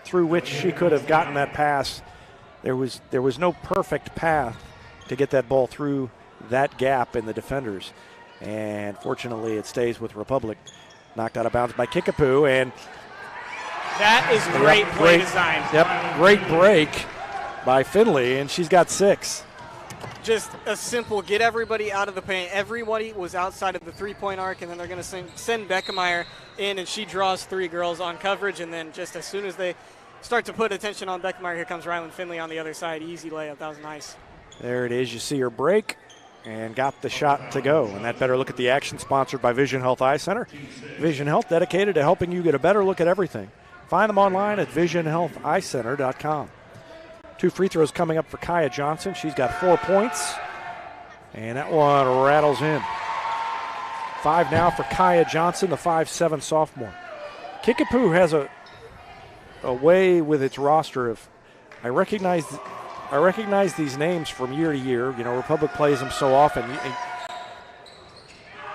through which she could have gotten that pass. There was no perfect path to get that ball through that gap in the defenders. And fortunately, it stays with Republic. Knocked out of bounds by Kickapoo, and that is great play design. Yep, great break by Finley, and she's got 6. Just a simple get everybody out of the paint. Everybody was outside of the three-point arc, and then they're going to send Beckemeyer in, and she draws 3 girls on coverage, and then just as soon as they start to put attention on Beckemeyer, here comes Ryland Finley on the other side. Easy layup. That was nice. There it is. You see her break and got the shot to go. And that better look at the action sponsored by Vision Health Eye Center. Vision Health, dedicated to helping you get a better look at everything. Find them online at visionhealtheyecenter.com. 2 free throws coming up for Kaya Johnson. She's got 4 points, and that one rattles in. 5 now for Kaya Johnson, the 5'7" sophomore. Kickapoo has a way with its roster of, I recognize these names from year to year. You know, Republic plays them so often.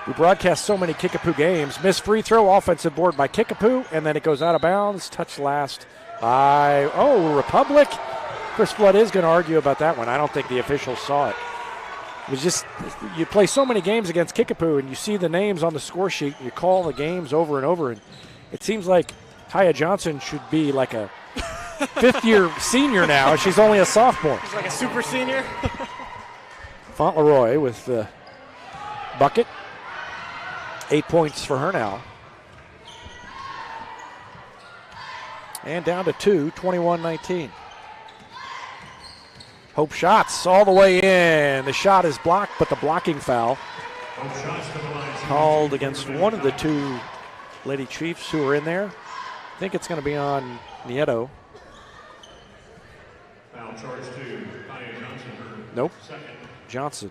We broadcast so many Kickapoo games. Missed free throw, offensive board by Kickapoo, and then it goes out of bounds. Touch last by, Republic. Chris Flood is going to argue about that one. I don't think the officials saw it. It was just, you play so many games against Kickapoo, and you see the names on the score sheet, and you call the games over and over, and it seems like Kaya Johnson should be like a fifth-year senior now. She's only a sophomore. She's like a super senior. Fauntleroy with the bucket. 8 points for her now. And down to 2, 21-19. Hope Shots all the way in. The shot is blocked, but the blocking foul called against one of the 2 Lady Chiefs who are in there. I think it's going to be on Nieto. Foul charge to Kaya Johnson. Nope. Second. Johnson.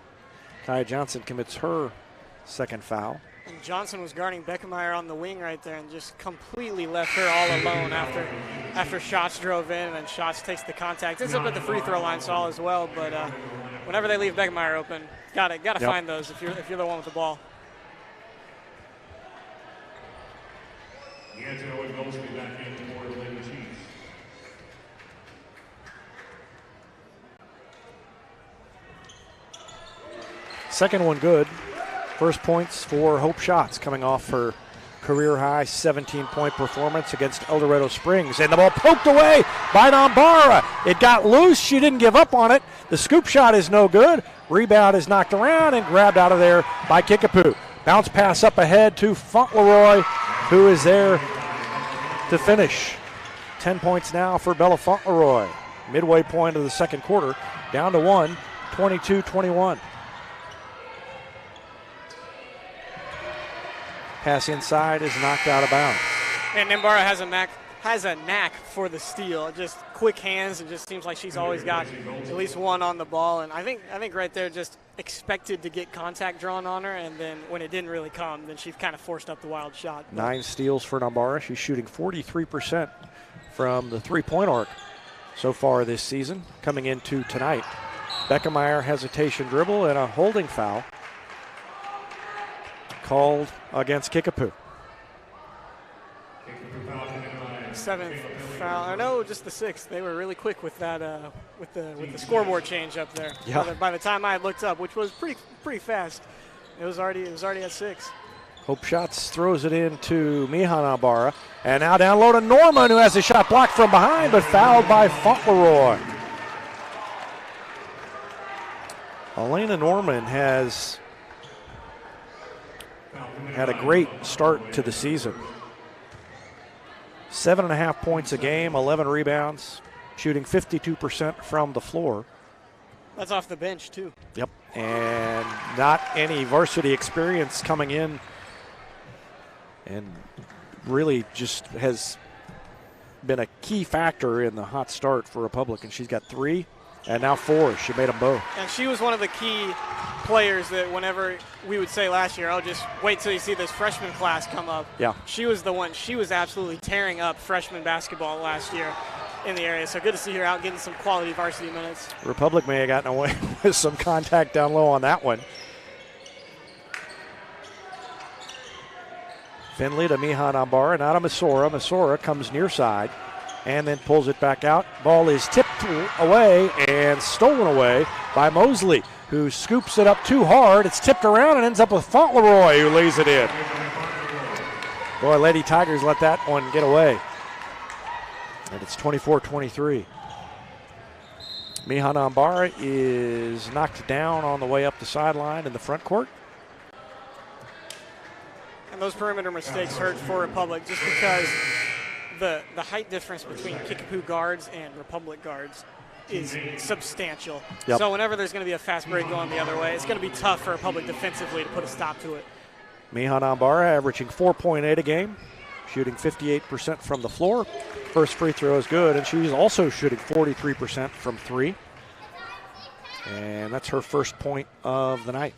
Kaya Johnson commits her second foul. And Johnson was guarding Beckemeyer on the wing right there and just completely left her all alone after Shots drove in, and Shots takes the contact. It's up at the free throw line, Saul, as well, but whenever they leave Beckemeyer open, gotta find those if you're the one with the ball. D'Angelo and Goldsby back in for the Lady Chiefs. Second one good. First points for Hope Shots coming off her career-high 17-point performance against El Dorado Springs. And the ball poked away by Nambara. It got loose. She didn't give up on it. The scoop shot is no good. Rebound is knocked around and grabbed out of there by Kickapoo. Bounce pass up ahead to Fauntleroy, who is there to finish. 10 points now for Bella Fauntleroy. Midway point of the second quarter, down to 1, 22-21. Pass inside is knocked out of bounds. And Nambara has a knack for the steal. Just quick hands. It just seems like she's always got at least one on the ball. And I think right there, just expected to get contact drawn on her, and then when it didn't really come, then she kind of forced up the wild shot. 9 steals for Nambara. She's shooting 43% from the three-point arc so far this season. Coming into tonight, Beckemeyer hesitation dribble and a holding foul called against Kickapoo. 7th foul. Or no, just the 6th. They were really quick with that, with the scoreboard change up there. Yeah. By the time I had looked up, which was pretty fast, it was already at 6. Hope Shots throws it into Miha Nambara, and now down low to Norman, who has a shot blocked from behind, but fouled by Fauntleroy. Elena Norman has had a great start to the season. 7.5 points a game, 11 rebounds, shooting 52% from the floor. That's off the bench, too. Yep, and not any varsity experience coming in, and really just has been a key factor in the hot start for Republic, and she's got 3 and now 4. She made them both. And she was one of the key players that whenever we would say last year, just wait till you see this freshman class come up. Yeah. She was the one. She was absolutely tearing up freshman basketball last year. in the area. So good to see her out getting some quality varsity minutes. Republic may have gotten away with some contact down low on that one. Finley to Mihan Ambar, now to Masora. Masora comes near side and then pulls it back out. Ball is tipped away and stolen away by Mosley, who scoops it up too hard. It's tipped around and ends up with Fauntleroy, who lays it in. Boy, Lady Tigers let that one get away. And it's 24-23. Mihan Ambar is knocked down on the way up the sideline in the front court. And those perimeter mistakes hurt for Republic just because the height difference between Kickapoo guards and Republic guards is substantial. Yep. So whenever there's going to be a fast break going the other way, it's going to be tough for Republic defensively to put a stop to it. Mihan Ambar averaging 4.8 a game, shooting 58% from the floor. First free throw is good, and she's also shooting 43% from three. And that's her first point of the night.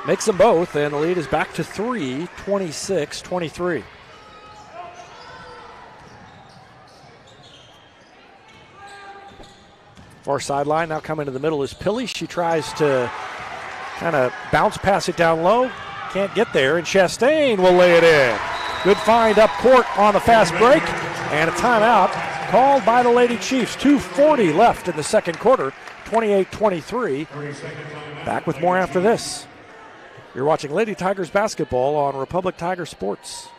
Makes them both, and the lead is back to 3, 26-23. Far sideline, now coming to the middle is Pilley. She tries to kind of bounce pass it down low. Can't get there, and Chastain will lay it in. Good find up court on the fast break, and a timeout called by the Lady Chiefs. 2:40 left in the second quarter, 28-23. Back with more after this. You're watching Lady Tigers basketball on Republic Tiger Sports.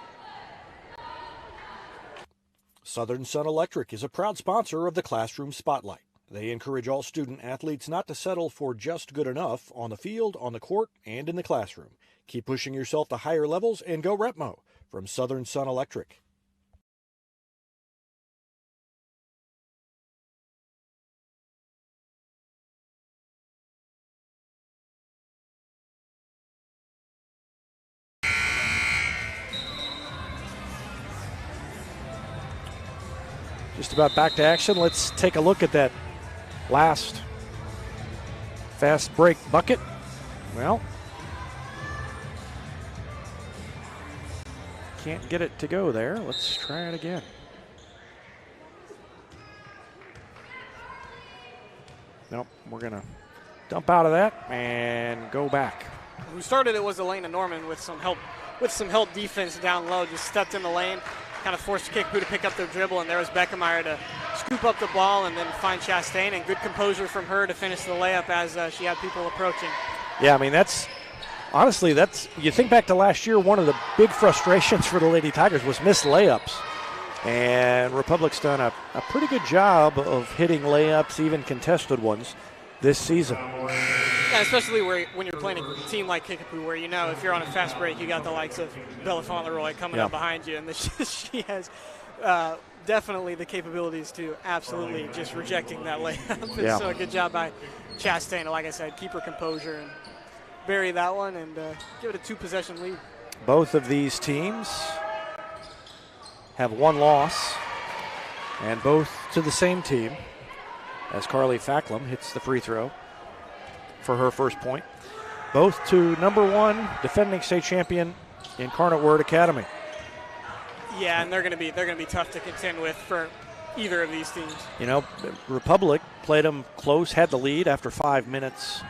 Southern Sun Electric is a proud sponsor of the Classroom Spotlight. They encourage all student athletes not to settle for just good enough on the field, on the court, and in the classroom. Keep pushing yourself to higher levels and go Repmo from Southern Sun Electric. Just about back to action. Let's take a look at that last fast break bucket. Well, can't get it to go there. Let's try it again. Nope, we're going to dump out of that and go back. Who started it was Elena Norman with some help defense down low. Just stepped in the lane, kind of forced Kickapoo to pick up their dribble, and there was Beckemeyer to scoop up the ball and then find Chastain, and good composure from her to finish the layup as she had people approaching. Yeah, I mean, honestly, you think back to last year, one of the big frustrations for the Lady Tigers was missed layups. And Republic's done a pretty good job of hitting layups, even contested ones, this season. Yeah, especially when you're playing a team like Kickapoo, where you know if you're on a fast break, you got the likes of Bella Fauntleroy coming up behind you, and she has definitely the capabilities to absolutely just rejecting that layup. Yeah. So a good job by Chastain, like I said, keep her composure and bury that one and give it a 2-possession lead. Both of these teams have one loss, and both to the same team, as Carly Facklum hits the free throw for her first point. Both to number 1 defending state champion Incarnate Word Academy. Yeah, and they're going to be tough to contend with for either of these teams. You know, Republic played them close, had the lead after 5 minutes,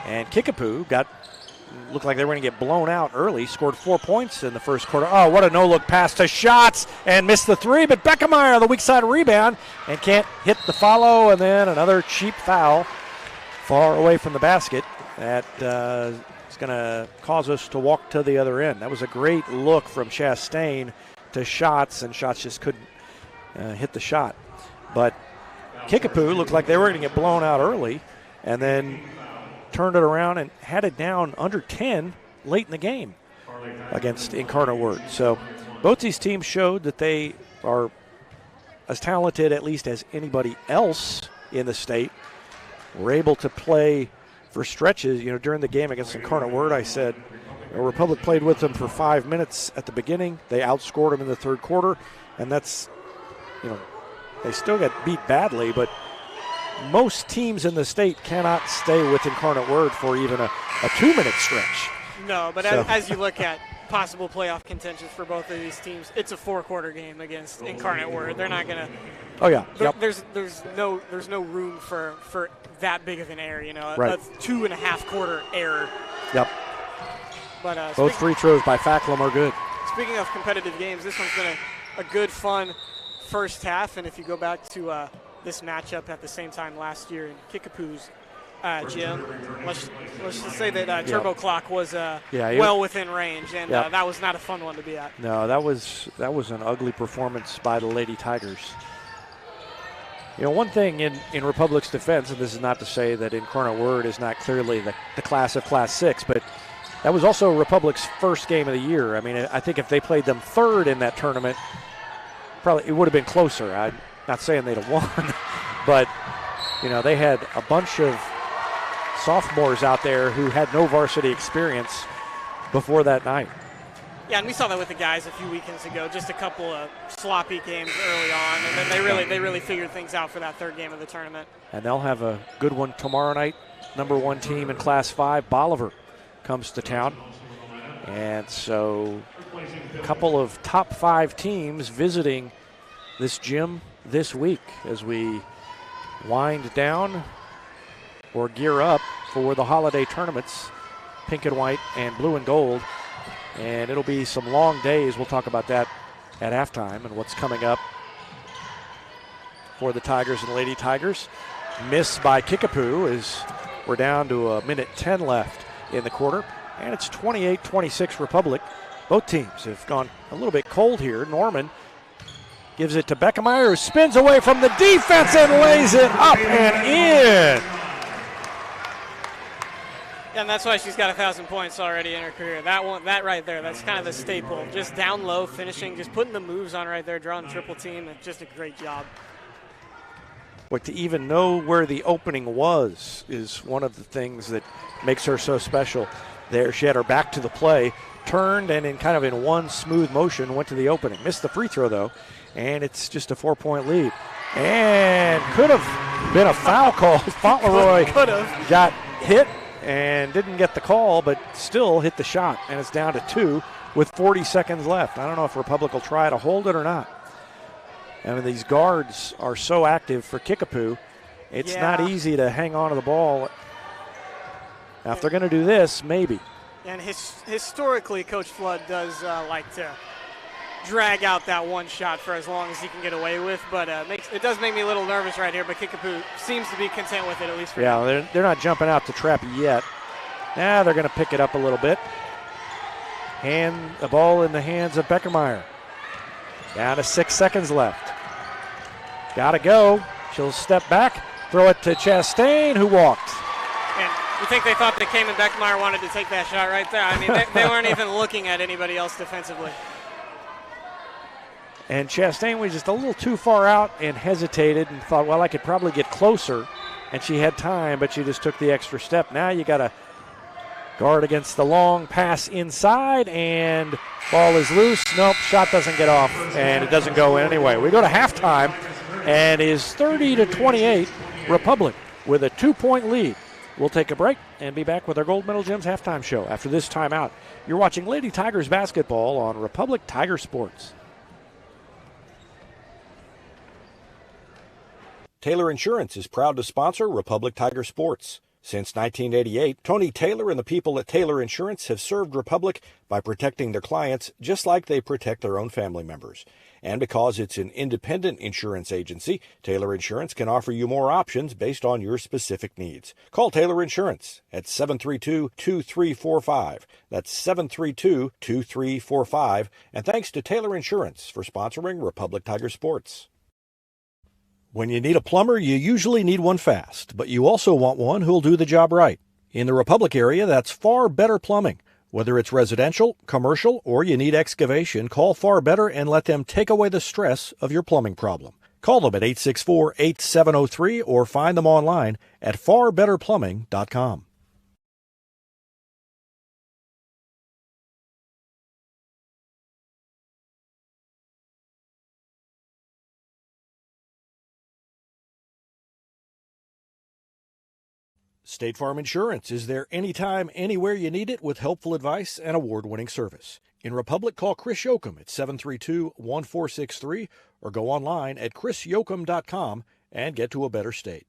and Kickapoo looked like they were going to get blown out early, scored 4 points in the first quarter. Oh, what a no-look pass to Schatz, and missed the three, but Beckemeyer on the weak side rebound and can't hit the follow, and then another cheap foul far away from the basket. That is going to cause us to walk to the other end. That was a great look from Chastain to Schatz, and Schatz just couldn't hit the shot. But Kickapoo looked like they were going to get blown out early, and then turned it around and had it down under 10 late in the game against Incarnate Word. So both these teams showed that they are as talented, at least, as anybody else in the state. Were able to play for stretches. You know, during the game against Incarnate Word, I said Republic played with them for 5 minutes at the beginning. They outscored them in the third quarter, and that's, you know, they still got beat badly, but most teams in the state cannot stay with Incarnate Word for even a 2-minute stretch. No, but so. as you look at possible playoff contention for both of these teams. It's a 4-quarter game against Incarnate Word. They're not going to. Oh yeah. Yep. There's no room for that big of an error. You know, right. a 2.5 quarter error. Yep. But both free throws by Facklum are good. Speaking of competitive games, this one's been a good, fun first half. And if you go back to this matchup at the same time last year in Kickapoo's gym, let's just say that Turbo Clock was well within range, and that was not a fun one to be at. No, that was an ugly performance by the Lady Tigers. You know, one thing in Republic's defense, and this is not to say that Incarnate Word is not clearly the class of Class 6, but that was also Republic's first game of the year. I mean, I think if they played them third in that tournament, probably it would have been closer. I'm not saying they'd have won, but, you know, they had a bunch of sophomores out there who had no varsity experience before that night. Yeah, and we saw that with the guys a few weekends ago. Just a couple of sloppy games early on, and then they really figured things out for that third game of the tournament. And they'll have a good one tomorrow night. Number 1 team in Class 5, Bolivar, comes to town. And so a couple of top 5 teams visiting this gym this week as we wind down or gear up for the holiday tournaments, pink and white and blue and gold. And it'll be some long days. We'll talk about that at halftime and what's coming up for the Tigers and Lady Tigers. Miss by Kickapoo as we're down to 1:10 left in the quarter. And it's 28-26 Republic. Both teams have gone a little bit cold here. Norman gives it to Beckemeyer, who spins away from the defense and lays it up and in. Yeah, and that's why she's got 1,000 points already in her career. That right there, that's kind of the staple. Just down low, finishing, just putting the moves on right there, drawing triple team, and just a great job. But to even know where the opening was is one of the things that makes her so special. There, she had her back to the play, turned, and in one smooth motion went to the opening. Missed the free throw, though, and it's just a 4-point lead. And could have been a foul call. Fauntleroy could have got hit and didn't get the call, but still hit the shot, and it's down to 2 with 40 seconds left. I don't know if Republic will try to hold it or not. I mean, these guards are so active for Kickapoo. It's not easy to hang on to the ball. Now, if they're going to do this, maybe. And historically, Coach Flood does like to drag out that one shot for as long as he can get away with, but it does make me a little nervous right here, but Kickapoo seems to be content with it, at least for now. They're not jumping out to trap yet. Now they're going to pick it up a little bit. Hand the ball in the hands of Beckermeyer. Down to 6 seconds left. Got to go. She'll step back, throw it to Chastain, who walked. And you think they thought that Cayman Beckermeyer wanted to take that shot right there? I mean, they weren't even looking at anybody else defensively. And Chastain was just a little too far out and hesitated and thought, well, I could probably get closer. And she had time, but she just took the extra step. Now you got to guard against the long pass inside, and ball is loose. Nope, shot doesn't get off, and it doesn't go in anyway. We go to halftime, and is 30-28 Republic with a 2-point lead. We'll take a break and be back with our Gold Medal Gems halftime show after this timeout. You're watching Lady Tigers basketball on Republic Tiger Sports. Taylor Insurance is proud to sponsor Republic Tiger Sports. Since 1988, Tony Taylor and the people at Taylor Insurance have served Republic by protecting their clients just like they protect their own family members. And because it's an independent insurance agency, Taylor Insurance can offer you more options based on your specific needs. Call Taylor Insurance at 732-2345. That's 732-2345. And thanks to Taylor Insurance for sponsoring Republic Tiger Sports. When you need a plumber, you usually need one fast, but you also want one who'll do the job right. In the Republic area, that's Far Better Plumbing. Whether it's residential, commercial, or you need excavation, call Far Better and let them take away the stress of your plumbing problem. Call them at 864-8703 or find them online at farbetterplumbing.com. State Farm Insurance is there anytime, anywhere you need it with helpful advice and award-winning service. In Republic, call Chris Yoakum at 732-1463 or go online at chrisyoakum.com and get to a better state.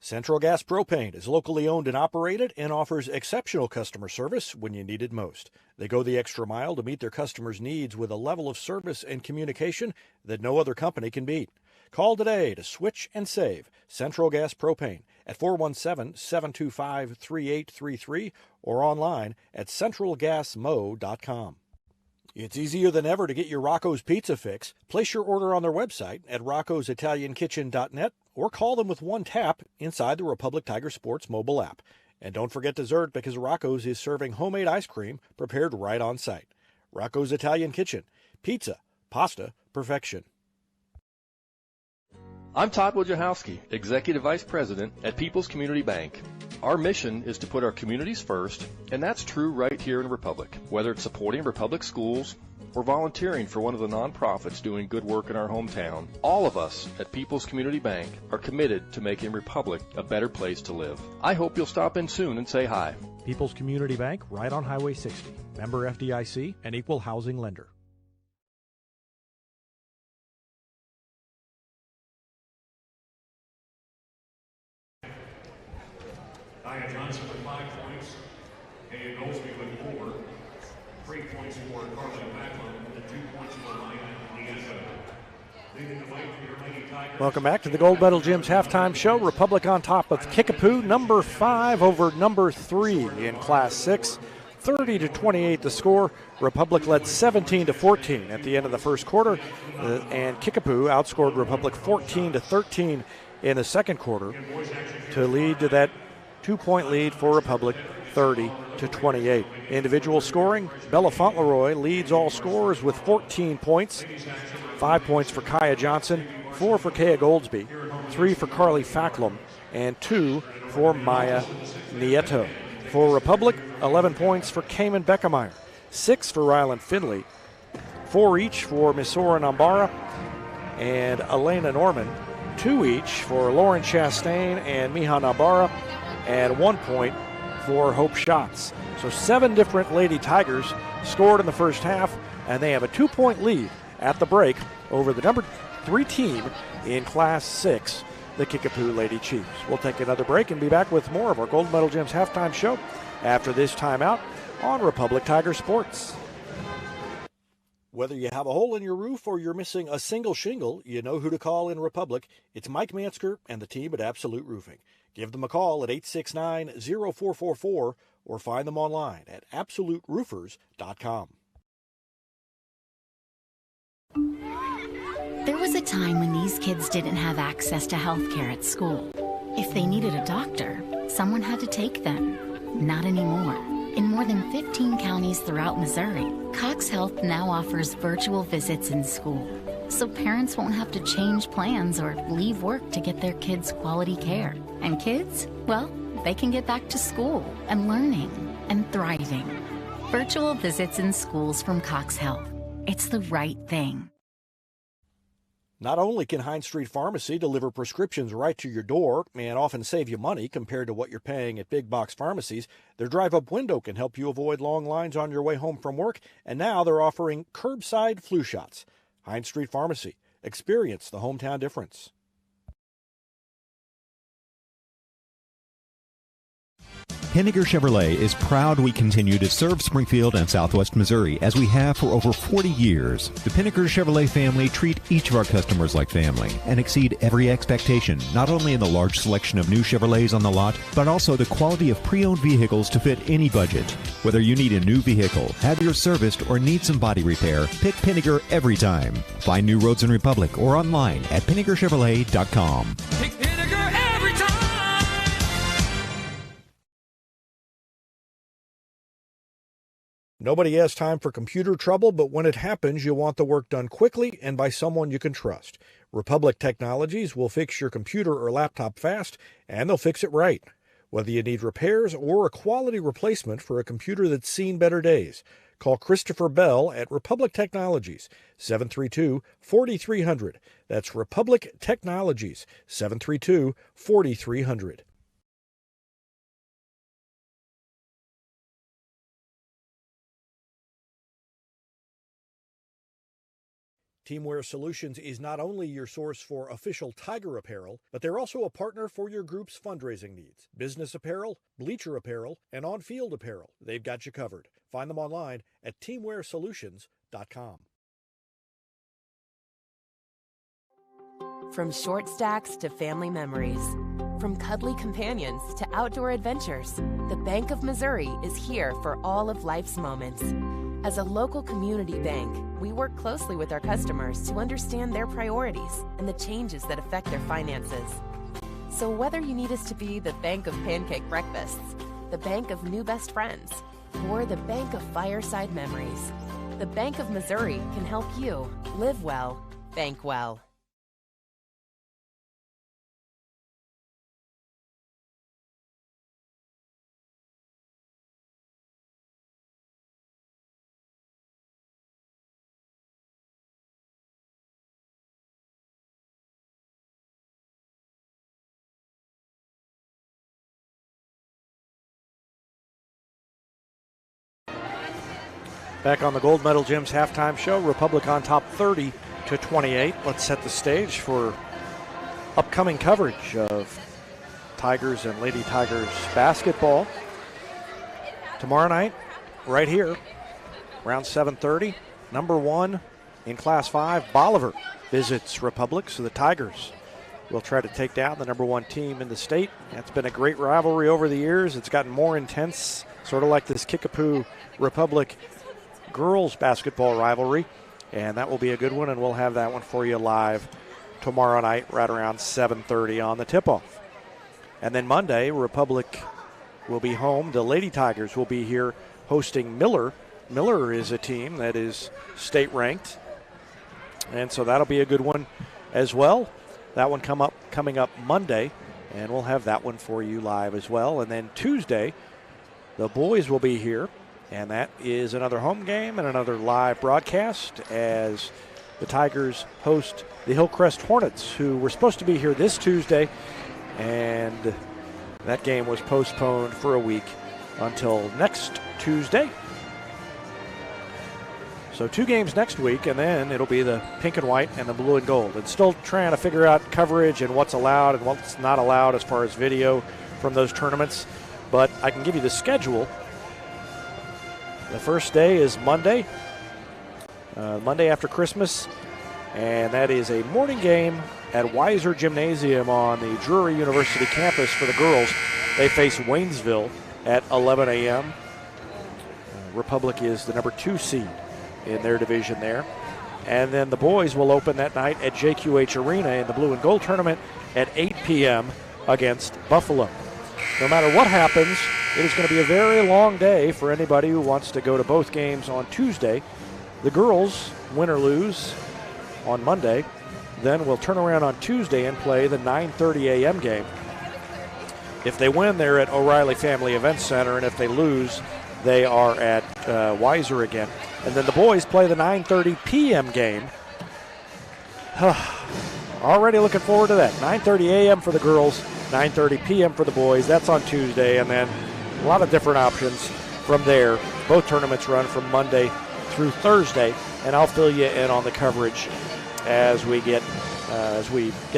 Central Gas Propane is locally owned and operated and offers exceptional customer service when you need it most. They go the extra mile to meet their customers' needs with a level of service and communication that no other company can beat. Call today to switch and save Central Gas Propane at 417-725-3833 or online at centralgasmo.com. It's easier than ever to get your Rocco's Pizza fix. Place your order on their website at roccositaliankitchen.net or call them with one tap inside the Republic Tiger Sports mobile app. And don't forget dessert because Rocco's is serving homemade ice cream prepared right on site. Rocco's Italian Kitchen. Pizza, pasta, perfection. I'm Todd Wojciechowski, Executive Vice President at People's Community Bank. Our mission is to put our communities first, and that's true right here in Republic. Whether it's supporting Republic schools or volunteering for one of the nonprofits doing good work in our hometown, all of us at People's Community Bank are committed to making Republic a better place to live. I hope you'll stop in soon and say hi. People's Community Bank, right on Highway 60. Member FDIC, an equal housing lender. Nia Johnson with 5 points. Kaya Goldsby with 4. 3 points for Carly Backlund and 2 points for Maya Nieto. Leading the way for your Lady Tigers. Welcome back to the Gold Medal Gym's halftime show. Republic on top of Kickapoo, number 5 over number 3 in Class 6. 30-28 the score. Republic led 17-14 at the end of the first quarter, and Kickapoo outscored Republic 14-13 in the second quarter to lead to that 2-point lead for Republic, 30-28. Individual scoring, Bella Fauntleroy leads all scorers with 14 points. 5 points for Kaya Johnson, 4 for Kaya Goldsby, 3 for Carly Facklum, and 2 for Maya Nieto. For Republic, 11 points for Cayman Beckemeyer, 6 for Ryland Finley, 4 each for Misora Nambara and Elena Norman, 2 each for Lauren Chastain and Miha Nambara, and 1 point for Hope Schatz. So 7 different Lady Tigers scored in the first half, and they have a 2-point lead at the break over the number 3 team in Class 6, the Kickapoo Lady Chiefs. We'll take another break and be back with more of our Gold Medal Gym's halftime show after this timeout on Republic Tiger Sports. Whether you have a hole in your roof or you're missing a single shingle, you know who to call in Republic. It's Mike Mansker and the team at Absolute Roofing. Give them a call at 869-0444 or find them online at absoluteroofers.com. There was a time when these kids didn't have access to health care at school. If they needed a doctor, someone had to take them. Not anymore. In more than 15 counties throughout Missouri, Cox Health now offers virtual visits in school, so parents won't have to change plans or leave work to get their kids quality care. And kids, well, they can get back to school and learning and thriving. Virtual visits in schools from Cox Health. It's the right thing. Not only can Hines Street Pharmacy deliver prescriptions right to your door and often save you money compared to what you're paying at big box pharmacies, their drive-up window can help you avoid long lines on your way home from work, and now they're offering curbside flu shots. Hines Street Pharmacy. Experience the hometown difference. Pinniger Chevrolet is proud we continue to serve Springfield and Southwest Missouri as we have for over 40 years. The Pinniger Chevrolet family treat each of our customers like family and exceed every expectation, not only in the large selection of new Chevrolets on the lot, but also the quality of pre-owned vehicles to fit any budget. Whether you need a new vehicle, have yours serviced, or need some body repair, pick Pinniger every time. Find new roads in Republic or online at PinnigerChevrolet.com. Pick Pinniger every time. Nobody has time for computer trouble, but when it happens, you want the work done quickly and by someone you can trust. Republic Technologies will fix your computer or laptop fast, and they'll fix it right. Whether you need repairs or a quality replacement for a computer that's seen better days, Call Christopher Bell at Republic Technologies, 732-4300. That's Republic Technologies, 732-4300. Teamwear Solutions is not only your source for official Tiger apparel, but they're also a partner for your group's fundraising needs. Business apparel, bleacher apparel, and on-field apparel. They've got you covered. Find them online at teamwearsolutions.com. From short stacks to family memories, from cuddly companions to outdoor adventures, the Bank of Missouri is here for all of life's moments. As a local community bank, we work closely with our customers to understand their priorities and the changes that affect their finances. So whether you need us to be the bank of pancake breakfasts, the bank of new best friends, or the bank of fireside memories, the Bank of Missouri can help you live well, bank well. Back on the Gold Medal Gym's halftime show, Republic on top 30-28. Let's set the stage for upcoming coverage of Tigers and Lady Tigers basketball. Tomorrow night, right here, around 7:30, number 1 in Class 5, Bolivar visits Republic, so the Tigers will try to take down the number 1 team in the state. It's been a great rivalry over the years. It's gotten more intense, sort of like this Kickapoo Republic girls basketball rivalry, and that will be a good one, and we'll have that one for you live tomorrow night right around 7:30 on the tip-off. And then Monday, Republic will be home. The Lady Tigers will be here hosting Miller. Miller is a team that is state-ranked, and so that'll be a good one as well. That one coming up Monday, and we'll have that one for you live as well. And then Tuesday, the boys will be here, and that is another home game and another live broadcast as the Tigers host the Hillcrest Hornets, who were supposed to be here this Tuesday, and that game was postponed for a week until next Tuesday. So 2 games next week, and then it'll be the pink and white and the blue and gold. And still trying to figure out coverage and what's allowed and what's not allowed as far as video from those tournaments. But I can give you the schedule. The first day is Monday, Monday after Christmas, and that is a morning game at Weiser Gymnasium on the Drury University campus for the girls. They face Waynesville at 11 a.m. Republic is the number 2 seed in their division there. And then the boys will open that night at JQH Arena in the blue and gold tournament at 8 p.m. against Buffalo. No matter what happens, it is going to be a very long day for anybody who wants to go to both games on Tuesday. The girls, win or lose, on Monday, then will turn around on Tuesday and play the 9:30 a.m. game. If they win, they're at O'Reilly Family Events Center, and if they lose, they are at Weiser again. And then the boys play the 9:30 p.m. game. Already looking forward to that. 9:30 a.m. for the girls, 9:30 p.m. for the boys. That's on Tuesday, and then a lot of different options from there. Both tournaments run from Monday through Thursday, and I'll fill you in on the coverage as we get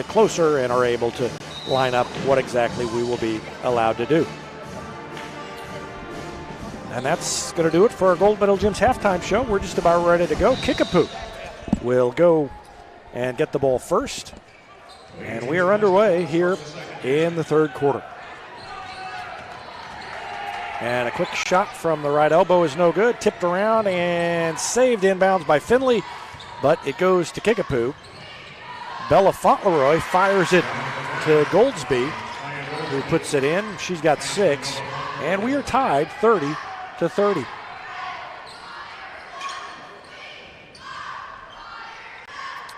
closer and are able to line up what exactly we will be allowed to do. And that's going to do it for our Gold Medal Gym's halftime show. We're just about ready to go. Kickapoo will go and get the ball first. And we are underway here in the third quarter. And a quick shot from the right elbow is no good. Tipped around and saved inbounds by Finley, but it goes to Kickapoo. Bella Fauntleroy fires it to Goldsby, who puts it in. She's got 6, and we are tied 30-30.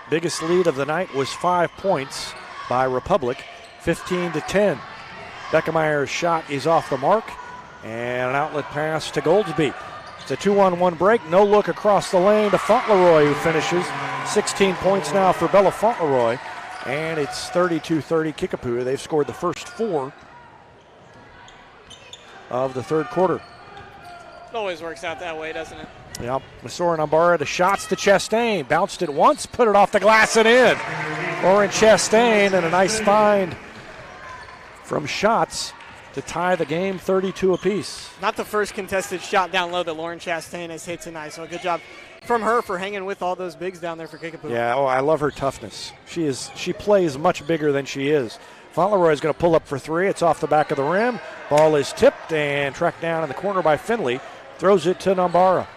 Biggest lead of the night was 5 points by Republic, 15-10. Beckemeyer's shot is off the mark, and an outlet pass to Goldsby. It's a 2-on-1 break. No look across the lane to Fauntleroy, who finishes. 16 points now for Bella Fauntleroy. And it's 32-30 Kickapoo. They've scored the first 4 of the third quarter. It always works out that way, doesn't it? Yep. Masora-Nambara to shots to Chastain. Bounced it once, put it off the glass and in. Lauren Chastain, and a nice find from Shots to tie the game 32 apiece. Not the first contested shot down low that Lauren Chastain has hit tonight, so good job from her for hanging with all those bigs down there for Kickapoo. Yeah, I love her toughness. She plays much bigger than she is. Fauntleroy is going to pull up for 3. It's off the back of the rim. Ball is tipped and tracked down in the corner by Finley. Throws it to Nambara.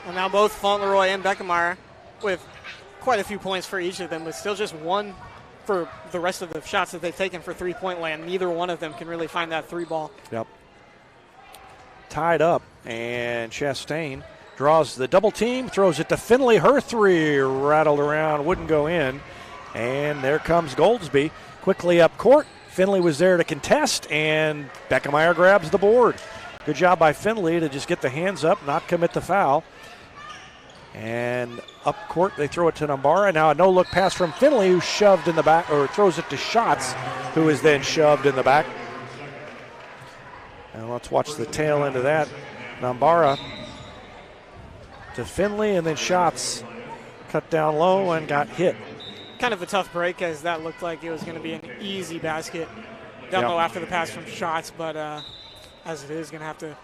Well, now both Fauntleroy and Beckemeyer with quite a few points for each of them, but still just one for the rest of the shots that they've taken for three-point land. Neither one of them can really find that 3 ball. Yep. Tied up, and Chastain draws the double team, throws it to Finley. Her 3 rattled around, wouldn't go in. And there comes Goldsby quickly up court. Finley was there to contest, and Beckemeyer grabs the board. Good job by Finley to just get the hands up, not commit the foul. And up court, they throw it to Nambara. Now a no-look pass from Finley, who's shoved in the back, or throws it to Shots, who is then shoved in the back. And let's watch the tail end of that. Nambara to Finley, and then Shots cut down low and got hit. Kind of a tough break, as that looked like it was going to be an easy basket down low after the pass from Shots, but as it is, going to have to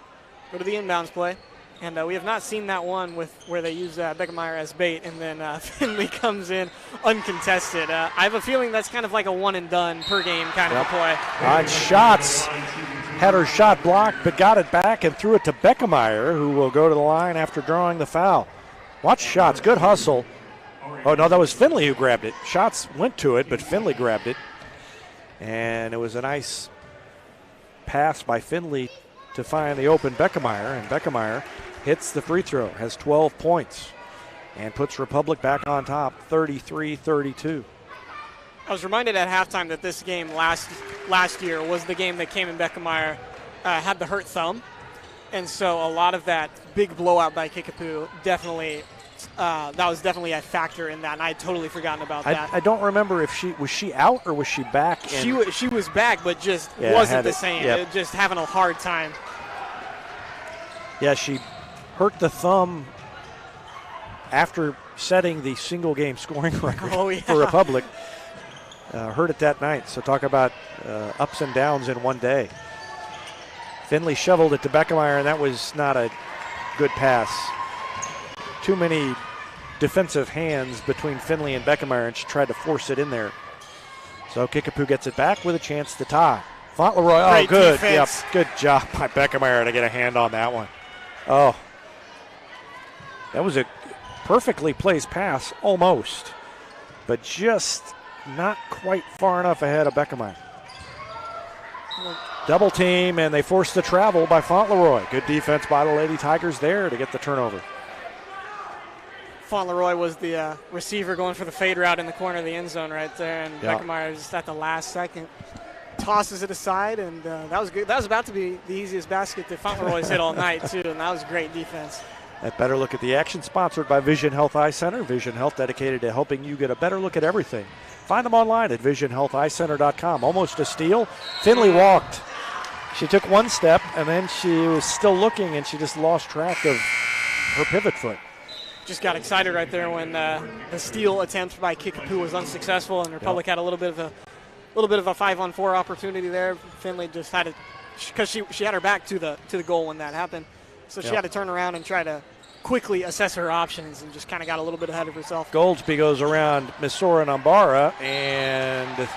go to the inbounds play. And we have not seen that one where they use Beckemeyer as bait, and then Finley comes in uncontested. I have a feeling that's kind of like a one-and-done per game kind of a play. Shots had her shot blocked, but got it back and threw it to Beckemeyer, who will go to the line after drawing the foul. Watch Shots, good hustle. Oh, no, that was Finley who grabbed it. Shots went to it, but Finley grabbed it. And it was a nice pass by Finley to find the open Beckemeyer, and Beckemeyer hits the free throw, has 12 points, and puts Republic back on top, 33-32. I was reminded at halftime that this game last year was the game that Cayman Beckemeyer had the hurt thumb, and so a lot of that big blowout by Kickapoo definitely that was definitely a factor in that, and I had totally forgotten about that. I don't remember if she out or was she back? She was back, but just wasn't the same. Yep. Just having a hard time. Yeah, she hurt the thumb after setting the single game scoring record for Republic. Hurt it that night. So talk about ups and downs in one day. Finley shoveled it to Beckemeyer, and that was not a good pass. Too many defensive hands between Finley and Beckemeyer, and she tried to force it in there. So Kickapoo gets it back with a chance to tie. Fauntleroy, good. Yep, good job by Beckemeyer to get a hand on that one. Oh, that was a perfectly placed pass, almost, but just not quite far enough ahead of Beckemeyer. Double team, and they force the travel by Fauntleroy. Good defense by the Lady Tigers there to get the turnover. Fauntleroy was the receiver going for the fade route in the corner of the end zone right there, and Beckemeyer just at the last second tosses it aside, and that was good. That was about to be the easiest basket that Fauntleroy's hit all night too, and that was great defense. That better look at the action, sponsored by Vision Health Eye Center. Vision Health, dedicated to helping you get a better look at everything. Find them online at visionhealtheyecenter.com. Almost a steal. Finley walked. She took one step, and then she was still looking, and she just lost track of her pivot foot. Just got excited right there when the steal attempt by Kickapoo was unsuccessful, and Republic had a little bit of a 5-on-4 opportunity there. Finley just had it because she had her back to the goal when that happened, so she had to turn around and try to quickly assess her options, and just kind of got a little bit ahead of herself. Goldsby goes around Masora-Nambara and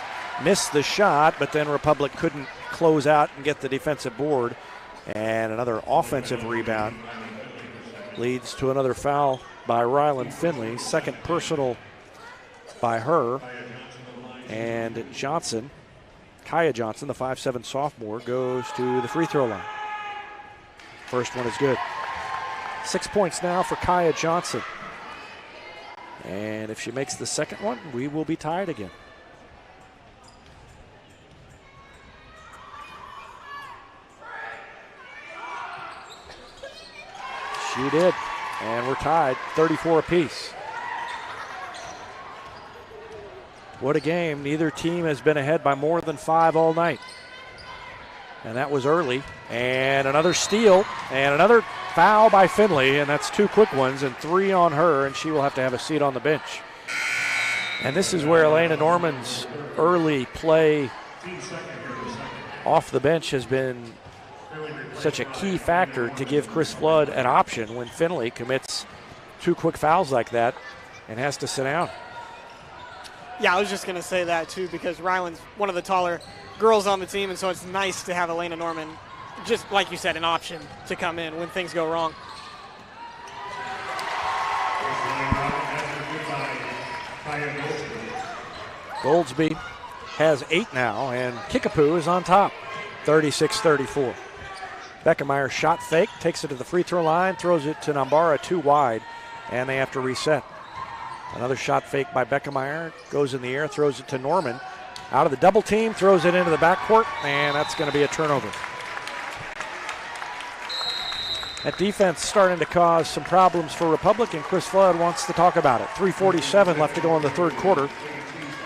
missed the shot, but then Republic couldn't close out and get the defensive board, and another offensive rebound leads to another foul by Rylan Finley, second personal by her. And Johnson, Kaya Johnson, the 5'7" sophomore, goes to the free throw line. First one is good. 6 points now for Kaya Johnson. And if she makes the second one, we will be tied again. She did. And we're tied 34 apiece. What a game. Neither team has been ahead by more than 5 all night. And that was early. And another steal and another foul by Finley, and that's 2 quick ones and 3 on her, and she will have to have a seat on the bench. And this is where Elena Norman's early play off the bench has been such a key factor to give Chris Flood an option when Finley commits 2 quick fouls like that and has to sit down. Yeah, I was just going to say that too, because Ryland's one of the taller girls on the team, and so it's nice to have Elena Norman, just like you said, an option to come in when things go wrong. Goldsby has 8 now, and Kickapoo is on top, 36-34. Beckemeyer shot fake, takes it to the free throw line, throws it to Nambara too wide, and they have to reset. Another shot fake by Beckemeyer, goes in the air, throws it to Norman. Out of the double team, throws it into the backcourt, and that's going to be a turnover. That defense starting to cause some problems for Republic, and Chris Flood wants to talk about it. 3:47 left to go in the third quarter.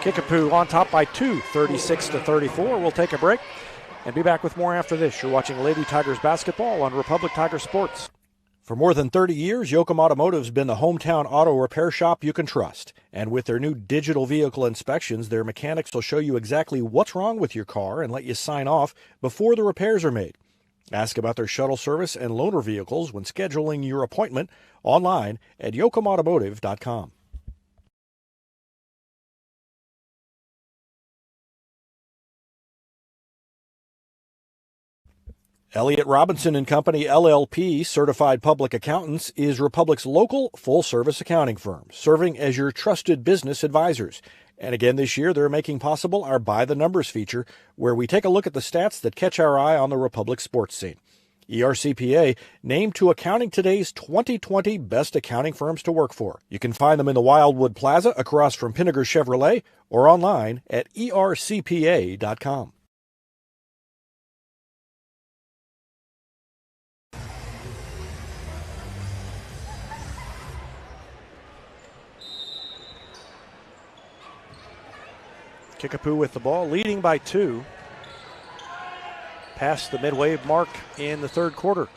Kickapoo on top by 2, 36-34. We'll take a break and be back with more after this. You're watching Lady Tigers basketball on Republic Tiger Sports. For more than 30 years, Yoakum Automotive's been the hometown auto repair shop you can trust. And with their new digital vehicle inspections, their mechanics will show you exactly what's wrong with your car and let you sign off before the repairs are made. Ask about their shuttle service and loaner vehicles when scheduling your appointment online at yoakumautomotive.com. Elliott Robinson and Company, LLP, Certified Public Accountants, is Republic's local full-service accounting firm, serving as your trusted business advisors. And again this year, they're making possible our By the Numbers feature, where we take a look at the stats that catch our eye on the Republic sports scene. ERCPA named to Accounting Today's 2020 Best Accounting Firms to Work For. You can find them in the Wildwood Plaza across from Pinnaker Chevrolet or online at ercpa.com. Kickapoo with the ball, leading by 2. Past the midway mark in the third quarter.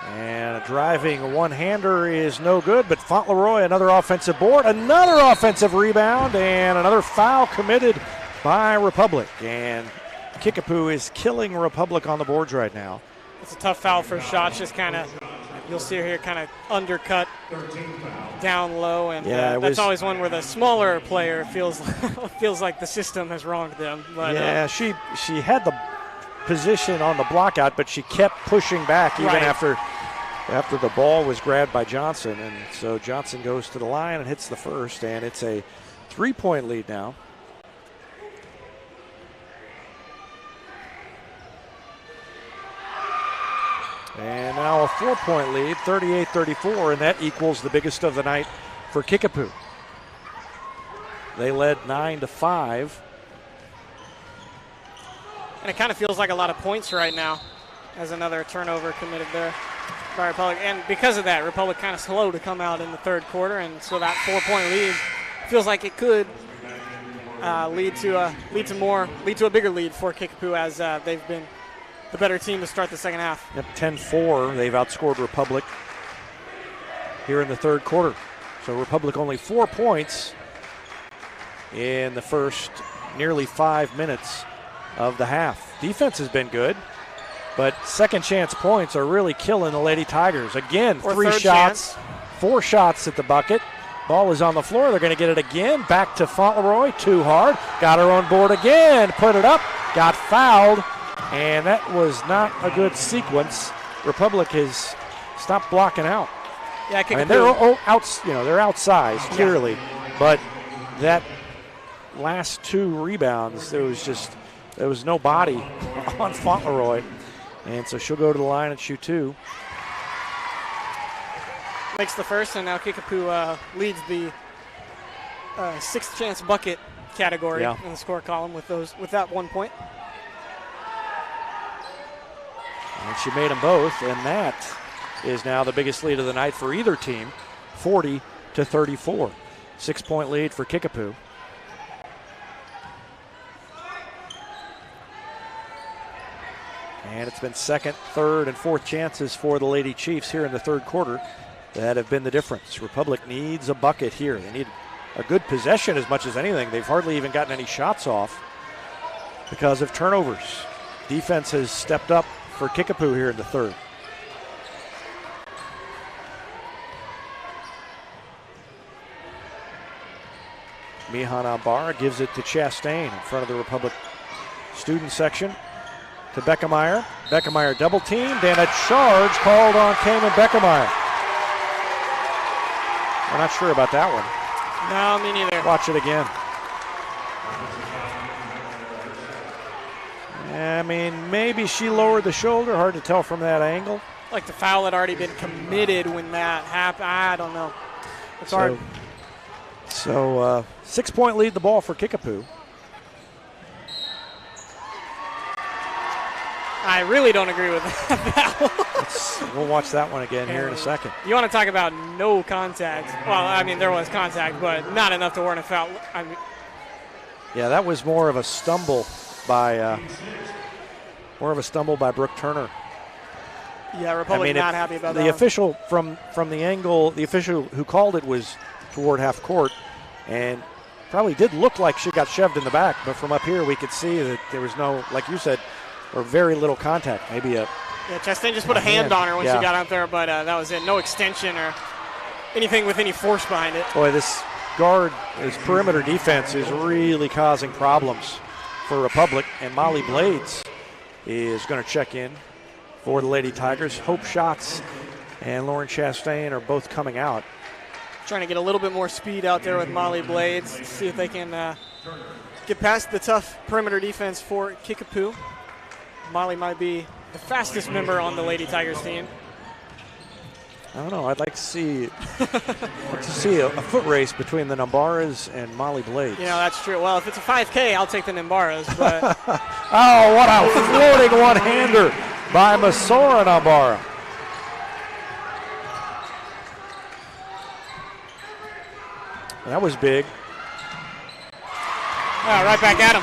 And a driving one-hander is no good, but Fauntleroy, another offensive board, another offensive rebound, and another foul committed by Republic. And Kickapoo is killing Republic on the boards right now. It's a tough foul for shots, just kind of, you'll see her here kind of undercut down low, and that's always one where the smaller player feels like the system has wronged them. But, yeah, she had the position on the block out, but she kept pushing back even after the ball was grabbed by Johnson, and so Johnson goes to the line and hits the first, and it's a 3-point lead now. And now a 4-point lead, 38-34, and that equals the biggest of the night for Kickapoo. They led 9-5. And it kind of feels like a lot of points right now as another turnover committed there by Republic. And because of that, Republic kind of slow to come out in the third quarter, and so that 4-point lead feels like it could lead to a bigger lead for Kickapoo, as they've been the better team to start the second half. Yep, 10-4. They've outscored Republic here in the third quarter. So Republic only 4 points in the first nearly 5 minutes of the half. Defense has been good, but second chance points are really killing the Lady Tigers. Again, 3 shots, 4 shots at the bucket. Ball is on the floor. They're going to get it again. Back to Fauntleroy. Too hard. Got her on board again. Put it up. Got fouled. And that was not a good sequence. Republic has stopped blocking out. Yeah, I mean, they're outsized clearly, but that last 2 rebounds, there was no body on Fauntleroy, and so she'll go to the line and shoot 2. Makes the first, and now Kickapoo leads the 6th chance bucket category in the score column with that 1 point. And she made them both, and that is now the biggest lead of the night for either team, 40-34. 6-point lead for Kickapoo. And it's been second, third, and fourth chances for the Lady Chiefs here in the third quarter that have been the difference. Republic needs a bucket here. They need a good possession as much as anything. They've hardly even gotten any shots off because of turnovers. Defense has stepped up for Kickapoo here in the third. Mihan Ambar gives it to Chastain in front of the Republic student section. To Beckemeyer. Beckemeyer double teamed and a charge called on Cayman Beckemeyer. We're not sure about that one. No, me neither. Watch it again. I mean, maybe she lowered the shoulder. Hard to tell from that angle. Like the foul had already been committed when that happened. I don't know. It's hard. So 6-point lead the ball for Kickapoo. I really don't agree with that. We'll watch that one again here in a second. You want to talk about no contact. Well, I mean, there was contact, but not enough to warrant a foul. I mean, yeah, that was more of a stumble by Brooke Turner. Yeah, Republic not happy about that. The official from the angle, the official who called it was toward half court, and probably did look like she got shoved in the back, but from up here we could see that there was no, like you said, or very little contact. Maybe a Chastain just put a hand on her when she got out there, but that was it. No extension or anything with any force behind it. Boy, this guard, this perimeter defense is really causing problems for Republic, and Molly Blades is going to check in for the Lady Tigers. Hope Schatz and Lauren Chastain are both coming out. Trying to get a little bit more speed out there with Molly Blades, see if they can get past the tough perimeter defense for Kickapoo. Molly might be the fastest member on the Lady Tigers team. I don't know. I'd like to see a foot race between the Nambaras and Molly Blades. You know, that's true. Well, if it's a 5K, I'll take the Nambaras. But oh, what a floating one-hander by Masora Nambara. That was big. Right back at him.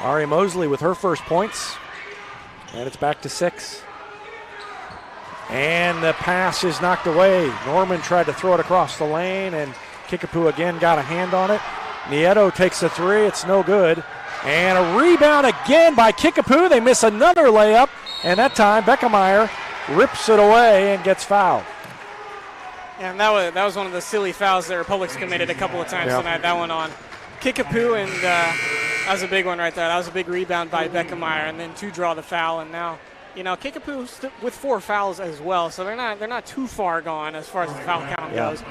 Ari Mosley with her first points, and it's back to 6. And the pass is knocked away. Norman tried to throw it across the lane, and Kickapoo again got a hand on it. Nieto takes a 3. It's no good. And a rebound again by Kickapoo. They miss another layup, and that time Beckemeyer rips it away and gets fouled. And that was one of the silly fouls that Republic's committed a couple of times tonight. That one on Kickapoo, and that was a big one right there. That was a big rebound by Beckemeyer, and then to draw the foul. And now, you know, Kickapoo with 4 fouls as well, so they're not too far gone as far as the foul count goes.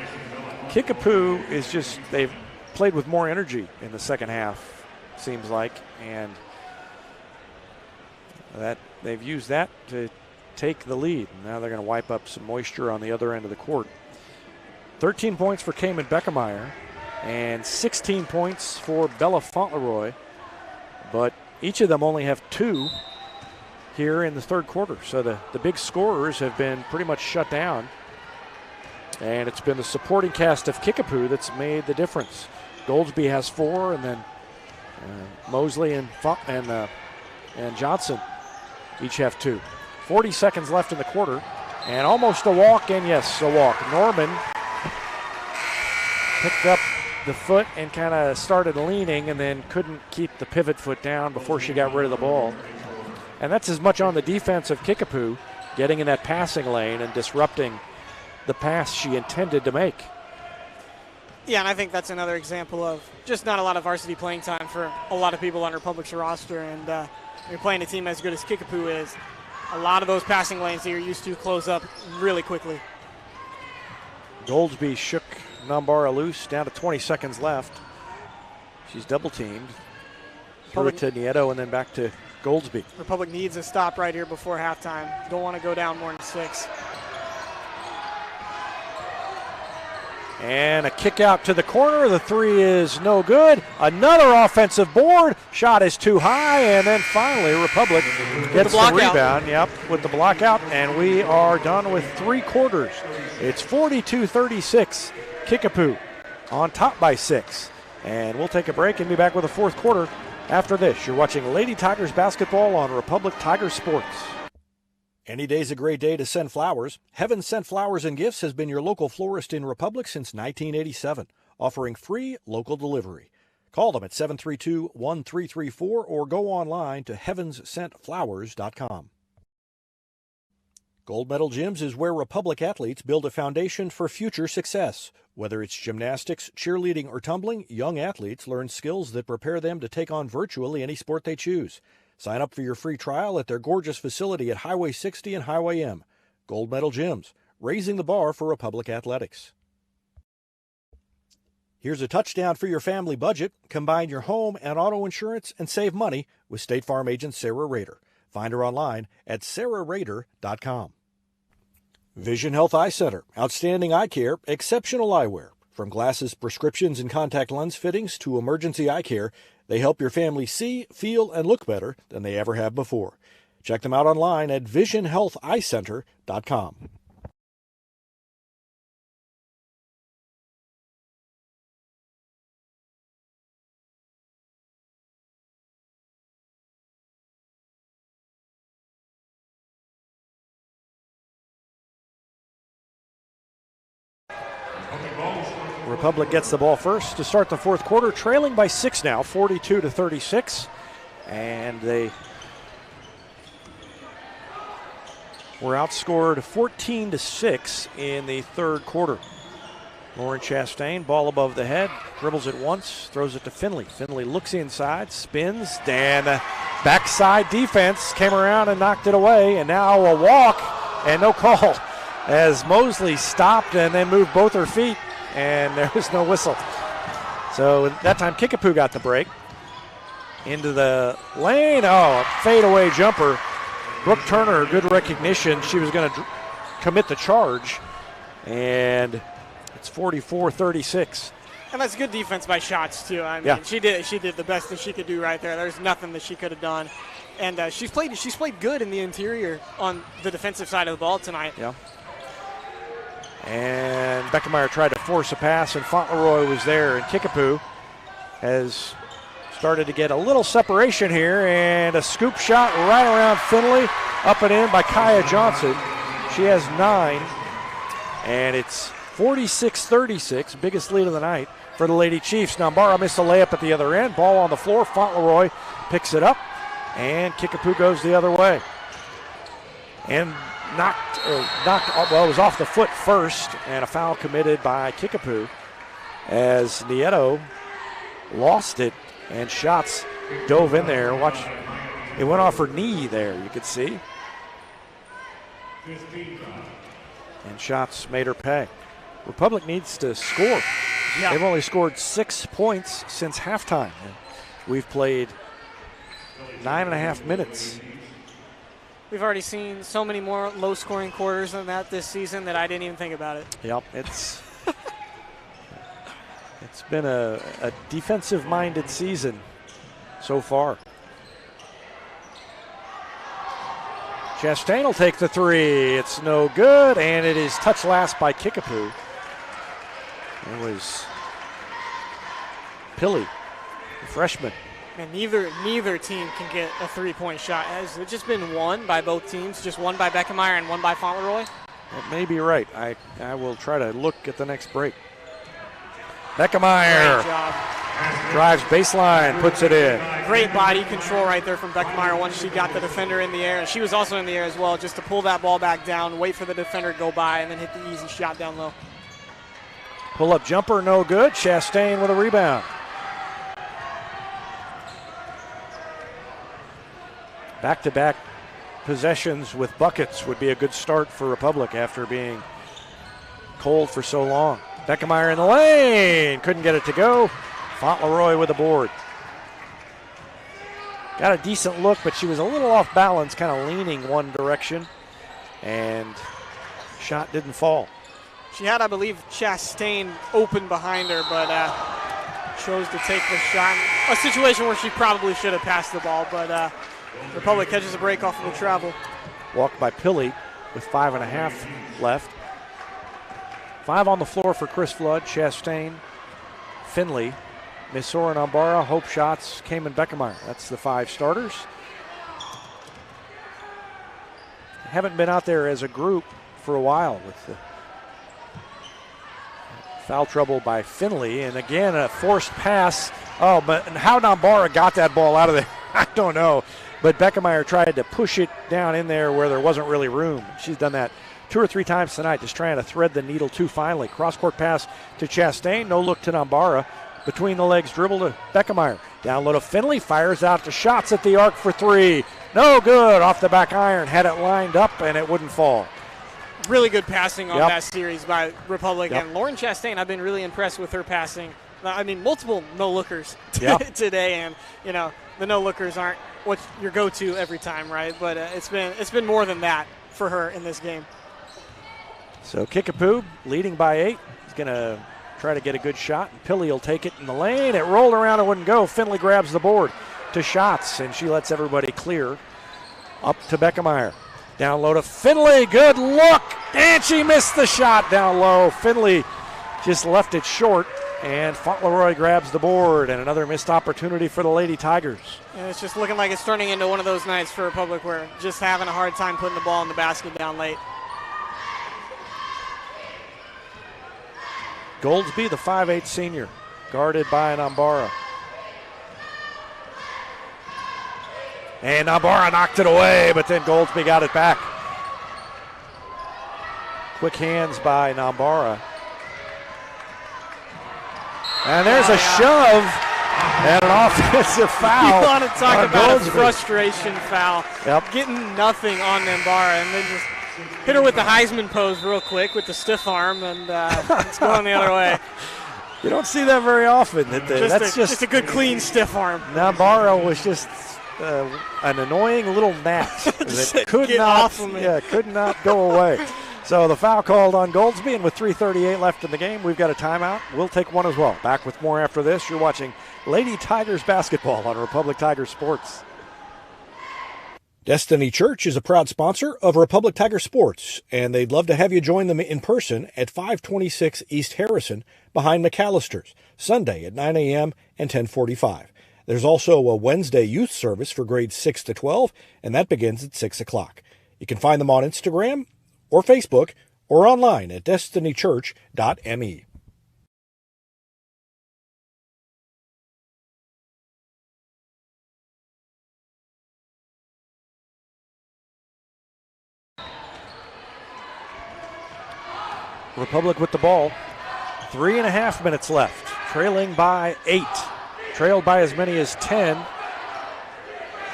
Kickapoo is just, they've played with more energy in the second half, seems like, and that they've used that to take the lead. Now they're going to wipe up some moisture on the other end of the court. 13 points for Cayman Beckemeyer and 16 points for Bella Fauntleroy, but each of them only have 2 here in the third quarter. So the big scorers have been pretty much shut down, and it's been the supporting cast of Kickapoo that's made the difference. Goldsby has 4, and then Mosley and Johnson each have 2. 40 seconds left in the quarter, and almost a walk, and yes, a walk. Norman picked up the foot and kind of started leaning and then couldn't keep the pivot foot down before she got rid of the ball. And that's as much on the defense of Kickapoo, getting in that passing lane and disrupting the pass she intended to make. Yeah, and I think that's another example of just not a lot of varsity playing time for a lot of people on Republic's roster. And when you're playing a team as good as Kickapoo is, a lot of those passing lanes that you're used to close up really quickly. Goldsby shook Nambara loose, down to 20 seconds left. She's double teamed. Threw it to Nieto and then back to Goldsby. Republic needs a stop right here before halftime. Don't want to go down more than 6. And a kick out to the corner. The three is no good. Another offensive board. Shot is too high. And then finally, Republic gets the rebound. Yep, with the block out. And we are done with 3 quarters. It's 42-36. Kickapoo on top by 6. And we'll take a break and be back with the 4th quarter after this. You're watching Lady Tigers basketball on Republic Tiger Sports. Any day's a great day to send flowers. Heaven Sent Flowers and Gifts has been your local florist in Republic since 1987, offering free local delivery. Call them at 732-1334 or go online to heavenssentflowers.com. Gold Medal Gyms is where Republic athletes build a foundation for future success. Whether it's gymnastics, cheerleading, or tumbling, young athletes learn skills that prepare them to take on virtually any sport they choose. Sign up for your free trial at their gorgeous facility at Highway 60 and Highway M. Gold Medal Gyms, raising the bar for Republic athletics. Here's a touchdown for your family budget. Combine your home and auto insurance and save money with State Farm agent Sarah Rader. Find her online at sarahrader.com. Vision Health Eye Center, outstanding eye care, exceptional eyewear. From glasses, prescriptions, and contact lens fittings to emergency eye care, they help your family see, feel, and look better than they ever have before. Check them out online at visionhealtheyecenter.com. Republic gets the ball first to start the 4th quarter, trailing by 6 now, 42-36. And they were outscored 14-6 in the 3rd quarter. Lauren Chastain, ball above the head, dribbles it once, throws it to Finley. Finley looks inside, spins, and backside defense came around and knocked it away. And now a walk and no call as Mosley stopped and then moved both her feet. And there was no whistle. So that time Kickapoo got the break. Into the lane. Oh, a fadeaway jumper. Brooke Turner, good recognition. She was going to commit the charge. And it's 44-36. And that's good defense by Shots, too. I mean, she did the best that she could do right there. There's nothing that she could have done. And she's played good in the interior on the defensive side of the ball tonight. Yeah. And Beckemeyer tried to force a pass, and Fauntleroy was there. And Kickapoo has started to get a little separation here, and a scoop shot right around Finley, up and in by Kaya Johnson. She has 9, and it's 46-36, biggest lead of the night for the Lady Chiefs. Nambara missed a layup at the other end. Ball on the floor. Fauntleroy picks it up, and Kickapoo goes the other way. And it was off the foot first, and a foul committed by Kickapoo as Nieto lost it, and Shots dove in there. Watch, it went off her knee there, you could see. And Shots made her pay. Republic needs to score. Yeah. They've only scored 6 points since halftime. We've played 9.5 minutes. We've already seen so many more low-scoring quarters than that this season that I didn't even think about it. Yep, it's been a defensive-minded season so far. Chastain will take the 3. It's no good, and it is touched last by Kickapoo. It was Pilley, the freshman. And neither team can get a 3-point shot. Has it just been one by both teams? Just one by Beckemeyer and one by Fauntleroy? That may be right. I will try to look at the next break. Beckemeyer drives baseline, puts it in. Great body control right there from Beckemeyer once she got the defender in the air. And she was also in the air as well, just to pull that ball back down, wait for the defender to go by, and then hit the easy shot down low. Pull-up jumper, no good. Chastain with a rebound. Back-to-back possessions with buckets would be a good start for Republic after being cold for so long. Beckemeyer in the lane. Couldn't get it to go. Fauntleroy with the board. Got a decent look, but she was a little off balance, kind of leaning one direction, and shot didn't fall. She had, I believe, Chastain open behind her, but chose to take the shot. A situation where she probably should have passed the ball, but Republic catches a break off of the travel. Walked by Pilley with 5.5 left. 5 on the floor for Chris Flood, Chastain, Finley, Misoran Ambara, Hope Schatz, Cayman Beckemeyer. That's the 5 starters. Haven't been out there as a group for a while with the foul trouble by Finley. And again, a forced pass. Oh, but how Nambara got that ball out of there, I don't know. But Beckemeyer tried to push it down in there where there wasn't really room. She's done that 2 or 3 times tonight, just trying to thread the needle too finely. Cross-court pass to Chastain. No look to Nambara. Between the legs dribble to Beckemeyer. Down low to Finley. Fires out to Schatz at the arc for 3. No good. Off the back iron. Had it lined up and it wouldn't fall. Really good passing on that series by Republic. And Lauren Chastain, I've been really impressed with her passing. I mean, multiple no-lookers today. And, you know, the no-lookers aren't what your go-to every time, right? But it's been more than that for her in this game. So Kickapoo leading by 8. He's going to try to get a good shot. Pilley will take it in the lane. It rolled around and wouldn't go. Finley grabs the board to Schatz, and she lets everybody clear. Up to Beckemeyer. Down low to Finley. Good look. And she missed the shot down low. Finley just left it short. And Fauntleroy grabs the board, and another missed opportunity for the Lady Tigers. And it's just looking like it's turning into one of those nights for Republic where just having a hard time putting the ball in the basket down late. Goldsby, the 5'8 senior, guarded by Nambara. And Nambara knocked it away, but then Goldsby got it back. Quick hands by Nambara. And there's a shove and an offensive foul. You want to talk about a frustration foul. Getting nothing on Nambara and then just hit her with the Heisman pose real quick with the stiff arm, and it's going the other way. You don't see that very often. That's just a good, clean, stiff arm. Nambara was just an annoying little gnat that could not go away. So the foul called on Goldsby, and with 3:38 left in the game, we've got a timeout. We'll take one as well. Back with more after this. You're watching Lady Tigers basketball on Republic Tiger Sports. Destiny Church is a proud sponsor of Republic Tiger Sports, and they'd love to have you join them in person at 526 East Harrison behind McAllister's, Sunday at 9 a.m. and 10:45. There's also a Wednesday youth service for grades 6 to 12, and that begins at 6 o'clock. You can find them on Instagram or Facebook or online at destinychurch.me. Republic with the ball. 3.5 minutes left. Trailing by 8. Trailed by as many as 10.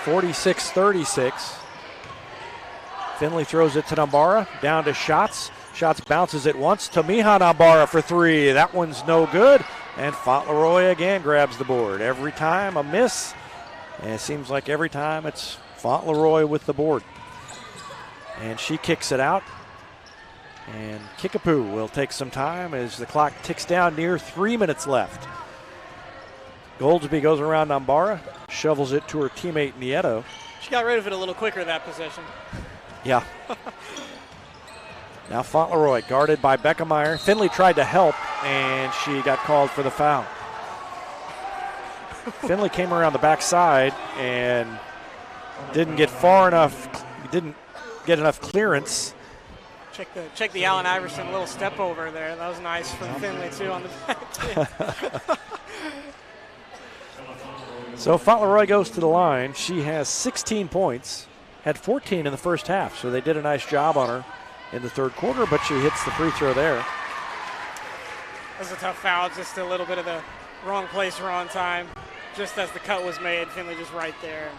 46-36. Finley throws it to Nambara. Down to Schatz. Schatz bounces it once to Miha Nambara for 3. That one's no good. And Fauntleroy again grabs the board. Every time a miss. And it seems like every time it's Fauntleroy with the board. And she kicks it out. And Kickapoo will take some time as the clock ticks down near 3 minutes left. Goldsby goes around Nambara, shovels it to her teammate Nieto. She got rid of it a little quicker that possession. Yeah. Now Fauntleroy guarded by Beckemeyer. Finley tried to help, and she got called for the foul. Finley came around the backside and didn't get far enough, didn't get enough clearance. Check the Allen Iverson little step over there. That was nice from Finley, too, on the back. So Fauntleroy goes to the line. She has 16 points, had 14 in the first half, so they did a nice job on her in the third quarter, but she hits the free throw there. That was a tough foul, just a little bit of the wrong place, wrong time. Just as the cut was made, Finley just right there.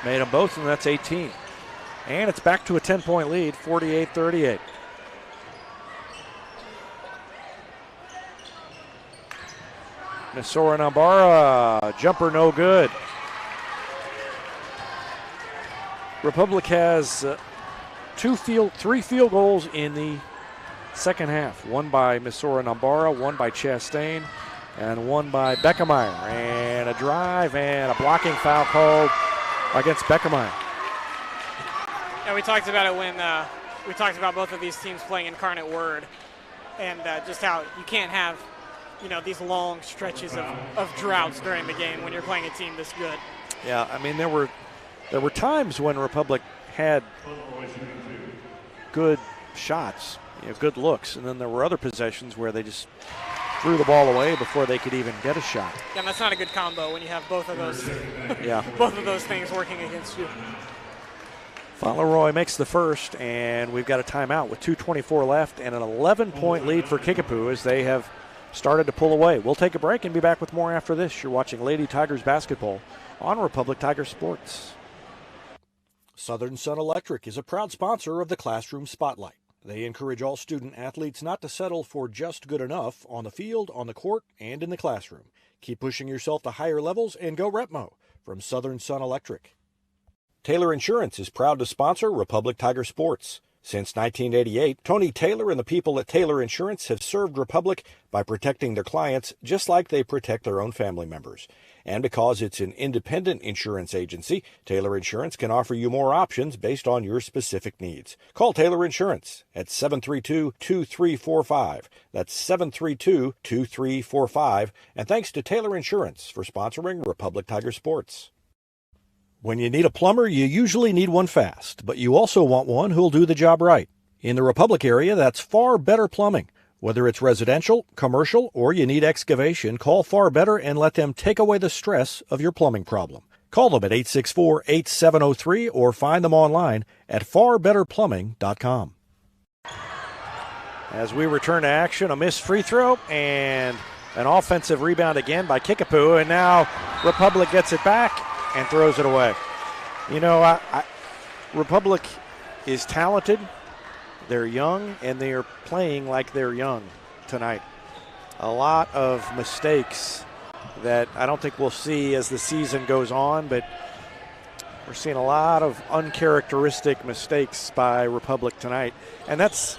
Made them both, and that's 18. And it's back to a 10-point lead, 48-38. Misora Nambara, jumper no good. Republic has three field goals in the second half. One by Misora Nambara, one by Chastain, and one by Beckemeyer. And a drive and a blocking foul called against Beckemeyer. Yeah, we talked about it when we talked about both of these teams playing Incarnate Word, and just how you can't have, these long stretches of droughts during the game when you're playing a team this good. Yeah, I mean, there were times when Republic had good shots, good looks, and then there were other possessions where they just threw the ball away before they could even get a shot. Yeah, and that's not a good combo when you have both of those. Yeah, both of those things working against you. Fauntleroy makes the first, and we've got a timeout with 2:24 left and an 11-point lead for Kickapoo as they have started to pull away. We'll take a break and be back with more after this. You're watching Lady Tigers basketball on Republic Tiger Sports. Southern Sun Electric is a proud sponsor of the Classroom Spotlight. They encourage all student athletes not to settle for just good enough on the field, on the court, and in the classroom. Keep pushing yourself to higher levels and go Repmo from Southern Sun Electric. Taylor Insurance is proud to sponsor Republic Tiger Sports. Since 1988, Tony Taylor and the people at Taylor Insurance have served Republic by protecting their clients just like they protect their own family members. And because it's an independent insurance agency, Taylor Insurance can offer you more options based on your specific needs. Call Taylor Insurance at 732-2345. That's 732-2345. And thanks to Taylor Insurance for sponsoring Republic Tiger Sports. When you need a plumber, you usually need one fast, but you also want one who'll do the job right. In the Republic area, that's Far Better Plumbing. Whether it's residential, commercial, or you need excavation, call Far Better and let them take away the stress of your plumbing problem. Call them at 864-8703 or find them online at farbetterplumbing.com. As we return to action, a missed free throw and an offensive rebound again by Kickapoo, and now Republic gets it back and throws it away. Republic is talented. They're young, and they are playing like they're young tonight. A lot of mistakes that I don't think we'll see as the season goes on, but we're seeing a lot of uncharacteristic mistakes by Republic tonight. And that's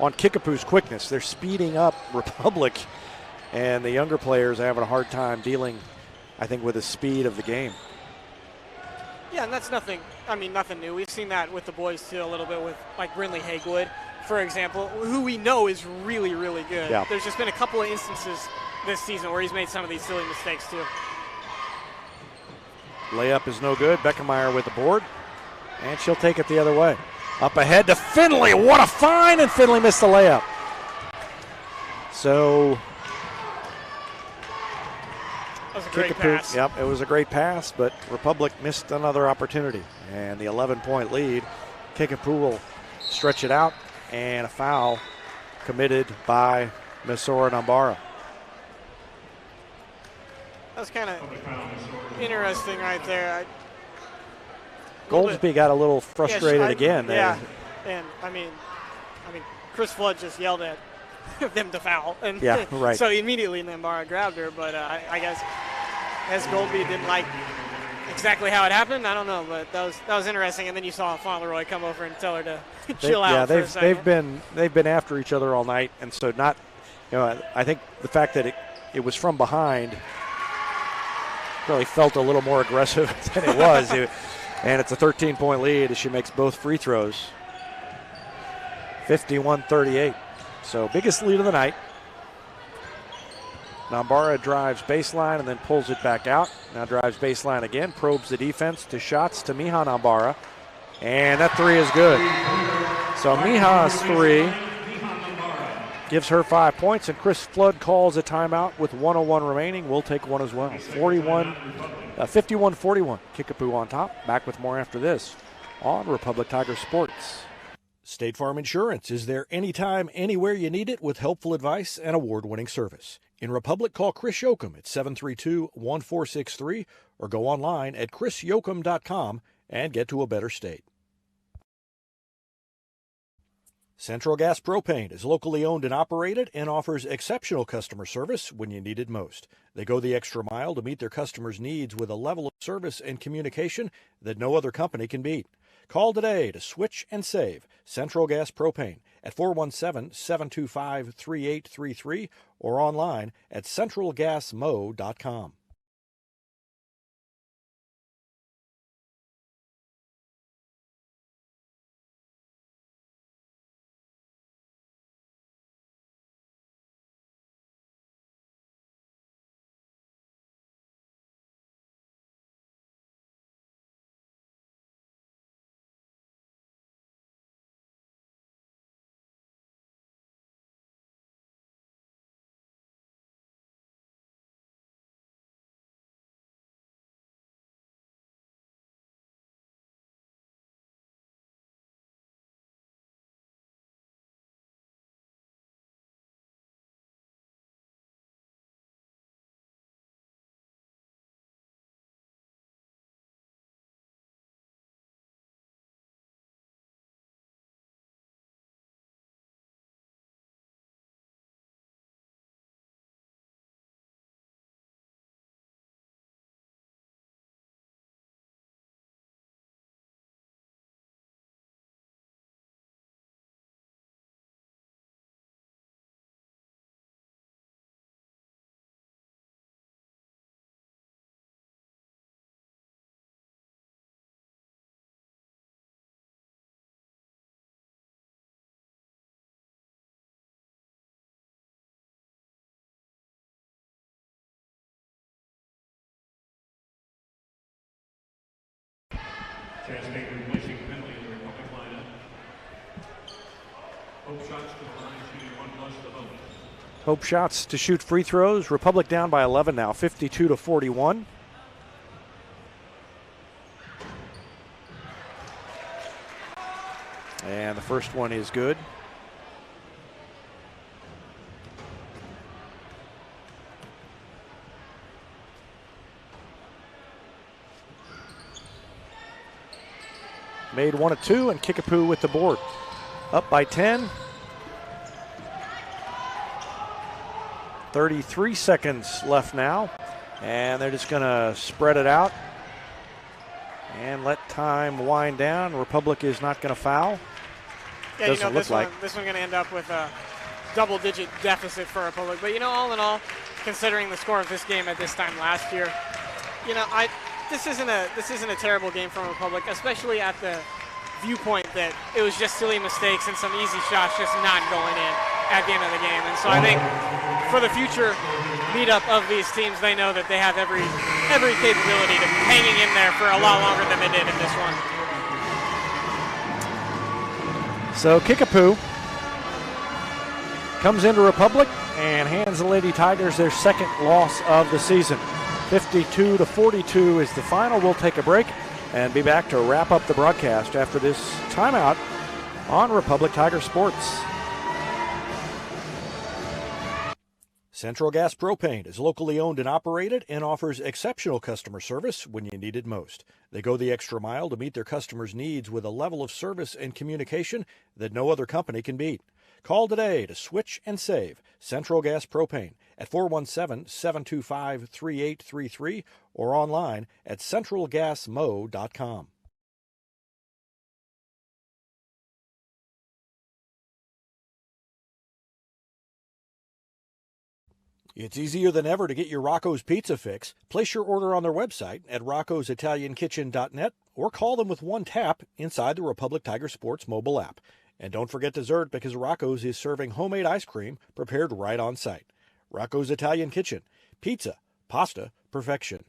on Kickapoo's quickness. They're speeding up Republic, and the younger players are having a hard time dealing, I think, with the speed of the game. Yeah, and that's nothing new. We've seen that with the boys, too, a little bit with, like, Brindley Haygood, for example, who we know is really, really good. Yeah. There's just been a couple of instances this season where he's made some of these silly mistakes, too. Layup is no good. Beckemeyer with the board, and she'll take it the other way. Up ahead to Finley. What a find, and Finley missed the layup. So that was a great pass. Yep, it was a great pass, but Republic missed another opportunity. And the 11-point lead, Kickapoo will stretch it out, and a foul committed by Misora Nambara. That's kind of interesting right there. Goldsby got a little frustrated again. Yeah, and I mean, Chris Flood just yelled at them to foul, and yeah, right. So immediately Nambara grabbed her, but I guess Goldsby didn't like exactly how it happened. I don't know, but that was interesting. And then you saw Fauntleroy come over and tell her to chill out. Yeah, for a second. they've been after each other all night, and so I think the fact that it was from behind really felt a little more aggressive than it was. And it's a 13-point lead as she makes both free throws. 51-38. So biggest lead of the night. Nambara drives baseline and then pulls it back out. Now drives baseline again, probes the defense to shots to Miha Nambara. And that three is good. So Miha's three gives her 5 points, and Chris Flood calls a timeout with 1:01 remaining. We'll take one as well. 51-41. Kickapoo on top. Back with more after this on Republic Tiger Sports. State Farm Insurance is there anytime, anywhere you need it with helpful advice and award-winning service. In Republic, call Chris Yoakum at 732-1463 or go online at chrisyoakum.com and get to a better state. Central Gas Propane is locally owned and operated and offers exceptional customer service when you need it most. They go the extra mile to meet their customers' needs with a level of service and communication that no other company can beat. Call today to switch and save Central Gas Propane at 417-725-3833 or online at centralgasmo.com. Chastain replacing penalty in the Republic lineup. Hope shots to the line, shooting 1+ the vote. Hope shots to shoot free throws. Republic down by 11 now, 52-41. And the first one is good. Made 1 of 2, and Kickapoo with the board. Up by 10. 33 seconds left now. And they're just going to spread it out and let time wind down. Republic is not going to foul. Yeah, Doesn't look like. This one's going to end up with a double-digit deficit for Republic. But, all in all, considering the score of this game at this time last year, this isn't a terrible game from Republic, especially at the viewpoint that it was just silly mistakes and some easy shots just not going in at the end of the game. And so I think for the future meetup of these teams, they know that they have every capability to hanging in there for a lot longer than they did in this one. So Kickapoo comes into Republic and hands the Lady Tigers their second loss of the season. 52-42 is the final. We'll take a break and be back to wrap up the broadcast after this timeout on Republic Tiger Sports. Central Gas Propane is locally owned and operated and offers exceptional customer service when you need it most. They go the extra mile to meet their customers' needs with a level of service and communication that no other company can beat. Call today to switch and save Central Gas Propane at 417-725-3833 or online at centralgasmo.com. It's easier than ever to get your Rocco's Pizza fix. Place your order on their website at roccositaliankitchen.net or call them with one tap inside the Republic Tiger Sports mobile app. And don't forget dessert, because Rocco's is serving homemade ice cream prepared right on site. Rocco's Italian Kitchen. Pizza, pasta, perfection.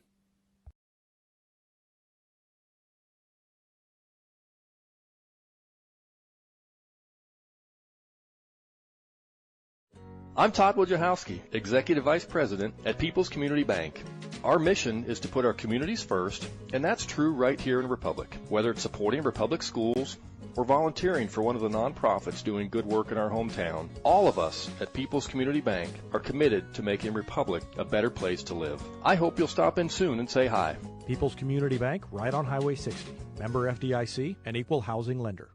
I'm Todd Wojciechowski, Executive Vice President at People's Community Bank. Our mission is to put our communities first, and that's true right here in Republic. Whether it's supporting Republic schools or volunteering for one of the nonprofits doing good work in our hometown, all of us at People's Community Bank are committed to making Republic a better place to live. I hope you'll stop in soon and say hi. People's Community Bank, right on Highway 60. Member FDIC, an equal housing lender.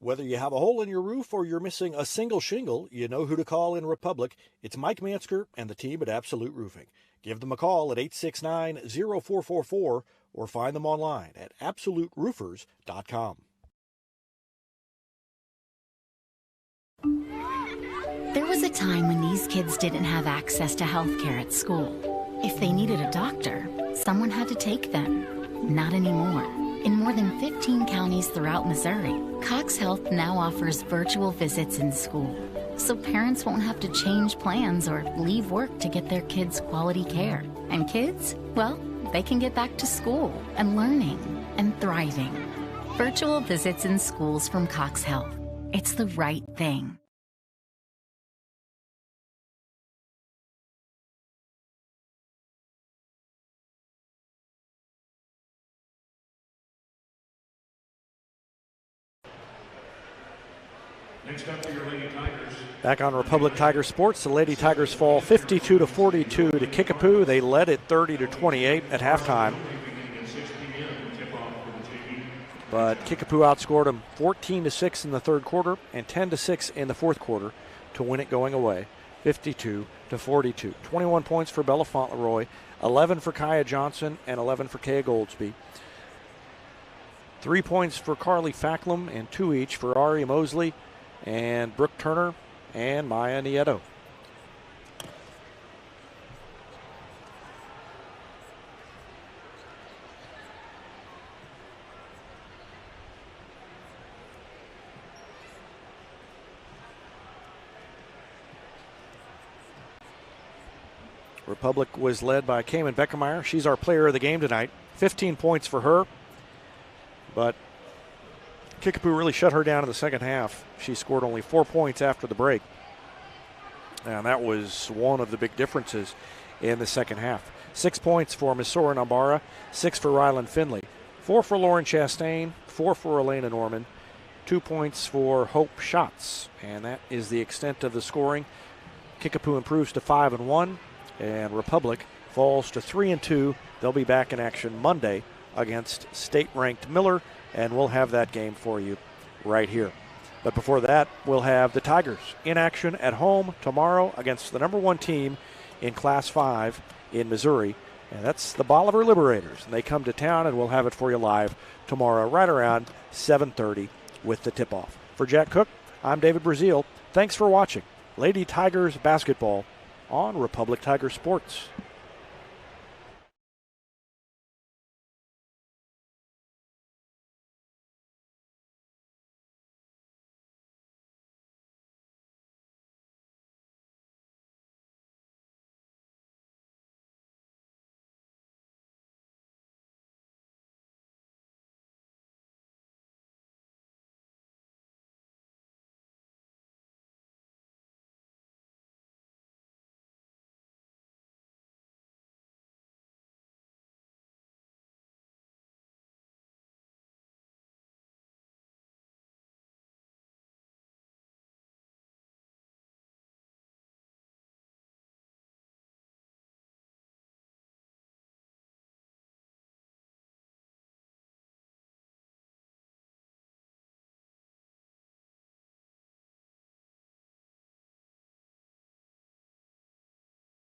Whether you have a hole in your roof or you're missing a single shingle, you know who to call in Republic. It's Mike Mansker and the team at Absolute Roofing. Give them a call at 869-0444 or find them online at absoluteroofers.com. There was a time when these kids didn't have access to health care at school. If they needed a doctor, someone had to take them. Not anymore. In more than 15 counties throughout Missouri, Cox Health now offers virtual visits in school, so parents won't have to change plans or leave work to get their kids quality care. And kids, well, they can get back to school and learning and thriving. Virtual visits in schools from Cox Health. It's the right thing. Next up for your Lady Tigers. Back on Republic Tiger Sports, the Lady Tigers fall 52-42 to Kickapoo. They led it 30-28 at halftime. But Kickapoo outscored them 14-6 in the third quarter and 10-6 in the fourth quarter to win it going away, 52-42. 21 points for Bella Fauntleroy, 11 for Kaya Johnson, and 11 for Kaya Goldsby. 3 points for Carly Facklum and 2 each for Ari Mosley and Brooke Turner and Maya Nieto. Republic was led by Cayman Beckemeyer. She's our player of the game tonight. 15 points for her. But Kickapoo really shut her down in the second half. She scored only 4 points after the break. And that was one of the big differences in the second half. 6 points for Miss Sora Nambara, 6 for Rylan Finley, 4 for Lauren Chastain, 4 for Elena Norman, 2 points for Hope Schatz. And that is the extent of the scoring. Kickapoo improves to 5-1, and Republic falls to 3-2. They'll be back in action Monday against state-ranked Miller, and we'll have that game for you right here. But before that, we'll have the Tigers in action at home tomorrow against the number 1 team in Class 5 in Missouri, and that's the Bolivar Liberators. And they come to town, and we'll have it for you live tomorrow right around 7:30 with the tip-off. For Jack Cook, I'm David Brazil. Thanks for watching Lady Tigers basketball on Republic Tiger Sports.